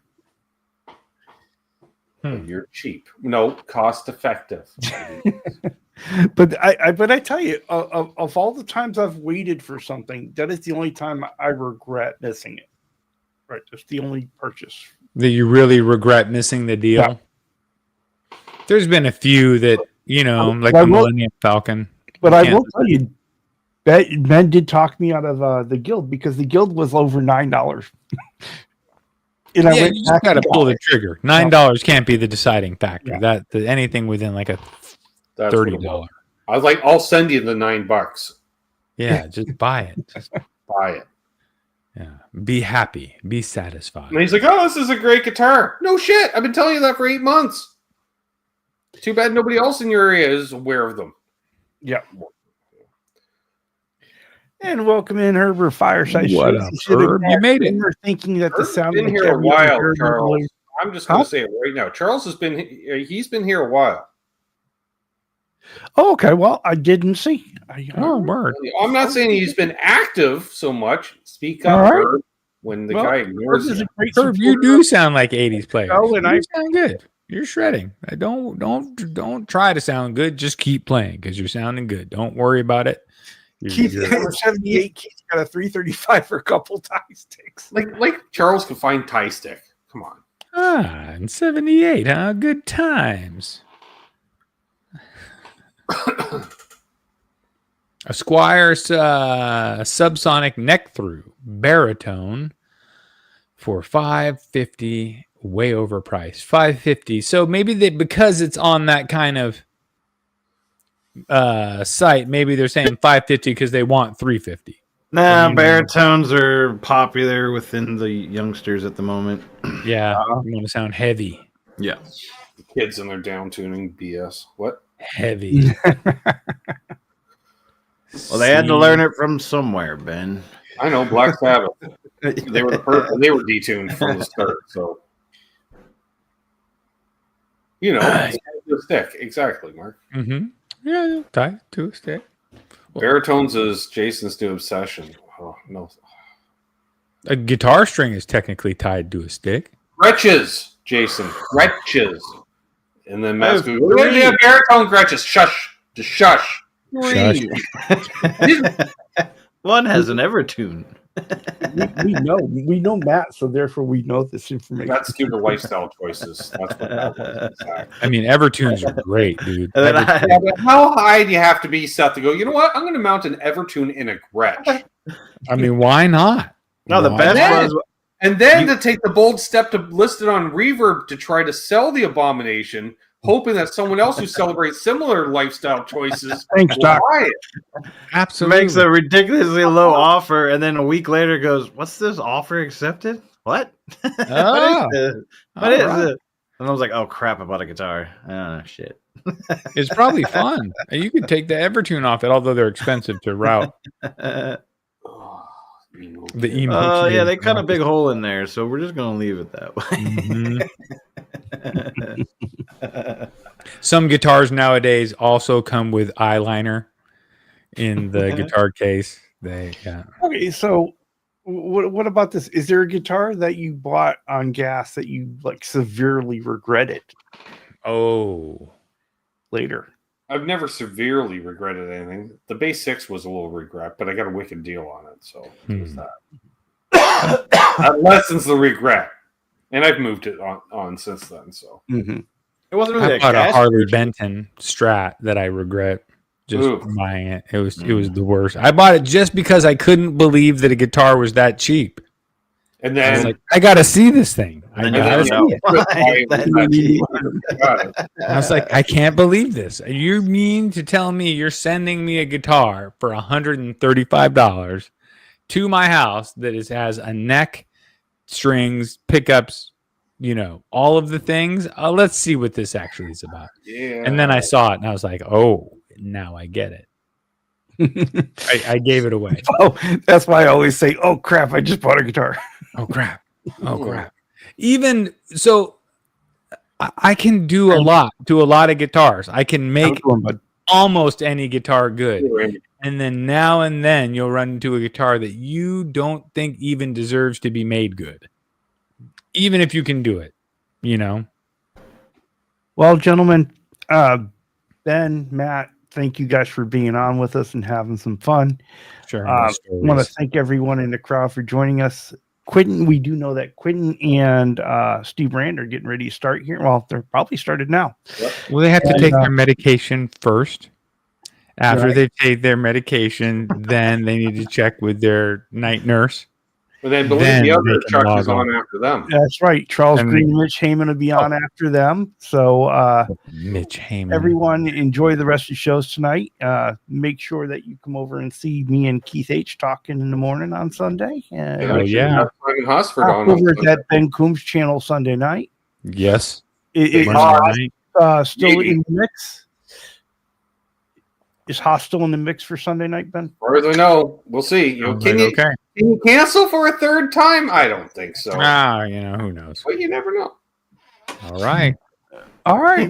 Speaker 3: But you're cheap. No, cost effective.
Speaker 1: But I tell you, of all the times I've waited for something, that is the only time I regret missing it. Right, that's the only purchase
Speaker 2: that you really regret missing the deal. Yeah. There's been a few that like the Millennium Falcon.
Speaker 1: But I will tell you, Ben did talk me out of the guild because the guild was over $9.
Speaker 2: And I went you just got to pull the trigger. $9 can't be the deciding factor. Yeah. That anything within like a $30.
Speaker 3: I was like, I'll send you the $9.
Speaker 2: Yeah, just buy it. Just
Speaker 3: buy it.
Speaker 2: Yeah, be happy, be satisfied.
Speaker 3: And he's like, "Oh, this is a great guitar." No shit, I've been telling you that for 8 months. Too bad nobody else in your area is aware of them.
Speaker 1: Yeah. And welcome in, Herbert Fireside.
Speaker 2: What up, Herb? You made it.
Speaker 1: We're thinking that the sound
Speaker 3: been here a while, Charles. I'm just going to say it right now. Charles has been. He's been here a while.
Speaker 1: Oh, okay. Well, I didn't see.
Speaker 2: Word.
Speaker 3: I'm not saying he's been active so much. Speak up, right. Herb, when the guy ignores you.
Speaker 2: Herb, you do sound like 80s player. Oh, and you sound good. You're shredding. Don't try to sound good. Just keep playing because you're sounding good. Don't worry about it.
Speaker 1: Keith, 78. Keith's got a 335 for a couple tie sticks.
Speaker 3: Like Charles can find tie stick. Come on.
Speaker 2: And 78, huh? Good times. A Squire's subsonic neck through baritone for $550, way overpriced. $550. So maybe because it's on that kind of site, maybe they're saying $550 because they want $350.
Speaker 4: Nah, baritones are popular within the youngsters at the moment.
Speaker 2: Yeah, you want to sound heavy.
Speaker 4: Yeah,
Speaker 3: kids and their down tuning BS. What?
Speaker 2: Heavy.
Speaker 4: Well, they had to learn it from somewhere, Ben.
Speaker 3: I know, Black Sabbath. They were detuned from the start, so to a stick. Exactly, Mark.
Speaker 2: Mm-hmm. Yeah, tie to a stick.
Speaker 3: Baritones is Jason's new obsession. Oh no.
Speaker 2: A guitar string is technically tied to a stick.
Speaker 3: Gretches, Jason. Gretches. And then Matt's going, we're going to do baritone Gretches. Shush. Just shush.
Speaker 2: Shush.
Speaker 4: One has an Evertune.
Speaker 1: we know Matt, so therefore we know this information.
Speaker 3: That's stupid lifestyle choices. That's what that was. Exactly.
Speaker 2: I mean, Evertunes are great, dude.
Speaker 3: But how high do you have to be, Seth, to go, you know what? I'm going to mount an Evertune in a Gretsch.
Speaker 2: I mean, why not?
Speaker 4: No, the best was...
Speaker 3: And then to take the bold step to list it on Reverb to try to sell the abomination, hoping that someone else who celebrates similar lifestyle choices
Speaker 1: Thanks,
Speaker 3: will buy it.
Speaker 2: Absolutely.
Speaker 4: Makes a ridiculously low offer, and then a week later goes, what's this offer accepted? What?
Speaker 2: Oh,
Speaker 4: what is it? And I was like, oh, crap, I bought a guitar. Oh, shit.
Speaker 2: It's probably fun. You could take the Evertune off it, although they're expensive to route. The emo.
Speaker 4: Oh, yeah, they cut a big hole in there, so we're just going to leave it that way.
Speaker 2: Mm-hmm. Some guitars nowadays also come with eyeliner in the guitar case.
Speaker 1: Okay, so what about this? Is there a guitar that you bought on gas that you like severely regretted?
Speaker 2: Oh,
Speaker 3: later. I've never severely regretted anything. The Bass 6 was a little regret, but I got a wicked deal on it, so there's that. That lessens the regret, and I've moved it on since then. So
Speaker 1: it
Speaker 4: wasn't really.
Speaker 2: I bought a Harley Benton Strat that I regret just buying it. It was the worst. I bought it just because I couldn't believe that a guitar was that cheap.
Speaker 3: And then
Speaker 2: I was like, I got to see this thing. I was like, I can't believe this. You mean to tell me you're sending me a guitar for $135 to my house that has a neck, strings, pickups, all of the things? Let's see what this actually is about.
Speaker 3: Yeah.
Speaker 2: And then I saw it and I was like, oh, now I get it. I gave it away.
Speaker 1: Oh, that's why I always say, oh, crap, I just bought a guitar.
Speaker 2: Oh, crap. Even so, I can do a lot to a lot of guitars. I can make almost any guitar good. And then now and then you'll run into a guitar that you don't think even deserves to be made good. Even if you can do it, you know?
Speaker 1: Well, gentlemen, Ben, Matt, thank you guys for being on with us and having some fun.
Speaker 2: Sure.
Speaker 1: I want to thank everyone in the crowd for joining us. Quentin, we do know that Quentin and Steve Rand are getting ready to start here. Well, they're probably started now.
Speaker 2: Well, they have to take their medication first. After they take their medication, then they need to check with their night nurse.
Speaker 3: But then believe the other truck is on after them.
Speaker 1: That's right. Charles Green and Mitch Heyman will be on after them. So
Speaker 2: Mitch Heyman.
Speaker 1: Everyone enjoy the rest of the shows tonight. Make sure that you come over and see me and Keith H talking in the morning on Sunday.
Speaker 2: Oh, yeah.
Speaker 1: Over at that Ben Coombs channel Sunday night.
Speaker 2: Yes.
Speaker 1: Still in the mix. Is Hostile in the mix for Sunday night, Ben?
Speaker 3: Or as I know, we'll see. Can you cancel for a third time? I don't think so.
Speaker 2: Who knows?
Speaker 3: But you never know.
Speaker 2: All right.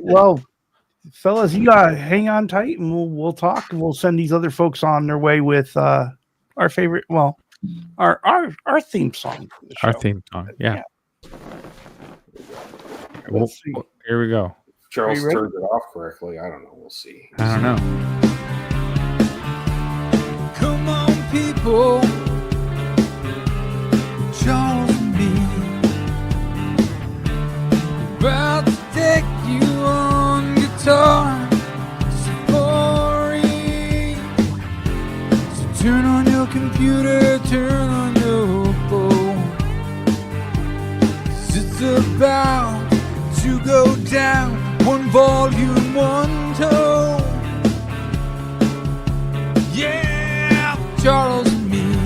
Speaker 1: Well, fellas, you gotta hang on tight, and we'll talk. We'll send these other folks on their way with our favorite. Well, our theme song. For the show.
Speaker 2: Our theme song. Yeah. Here we go.
Speaker 3: Charles turned it off correctly. I don't know. We'll see.
Speaker 2: I don't know.
Speaker 5: Come on, people, Charles and me, about to take you on guitar safari. So turn on your computer, turn on your phone, 'cause it's about to go down, one volume, one tone. Yeah. Charles and me,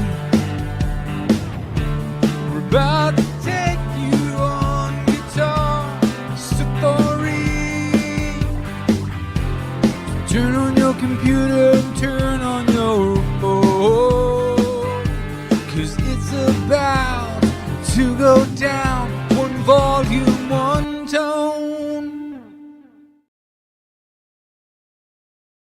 Speaker 5: we're about to take you on guitar safari. Turn on your computer and turn on your phone, 'cause it's about to go down, one volume,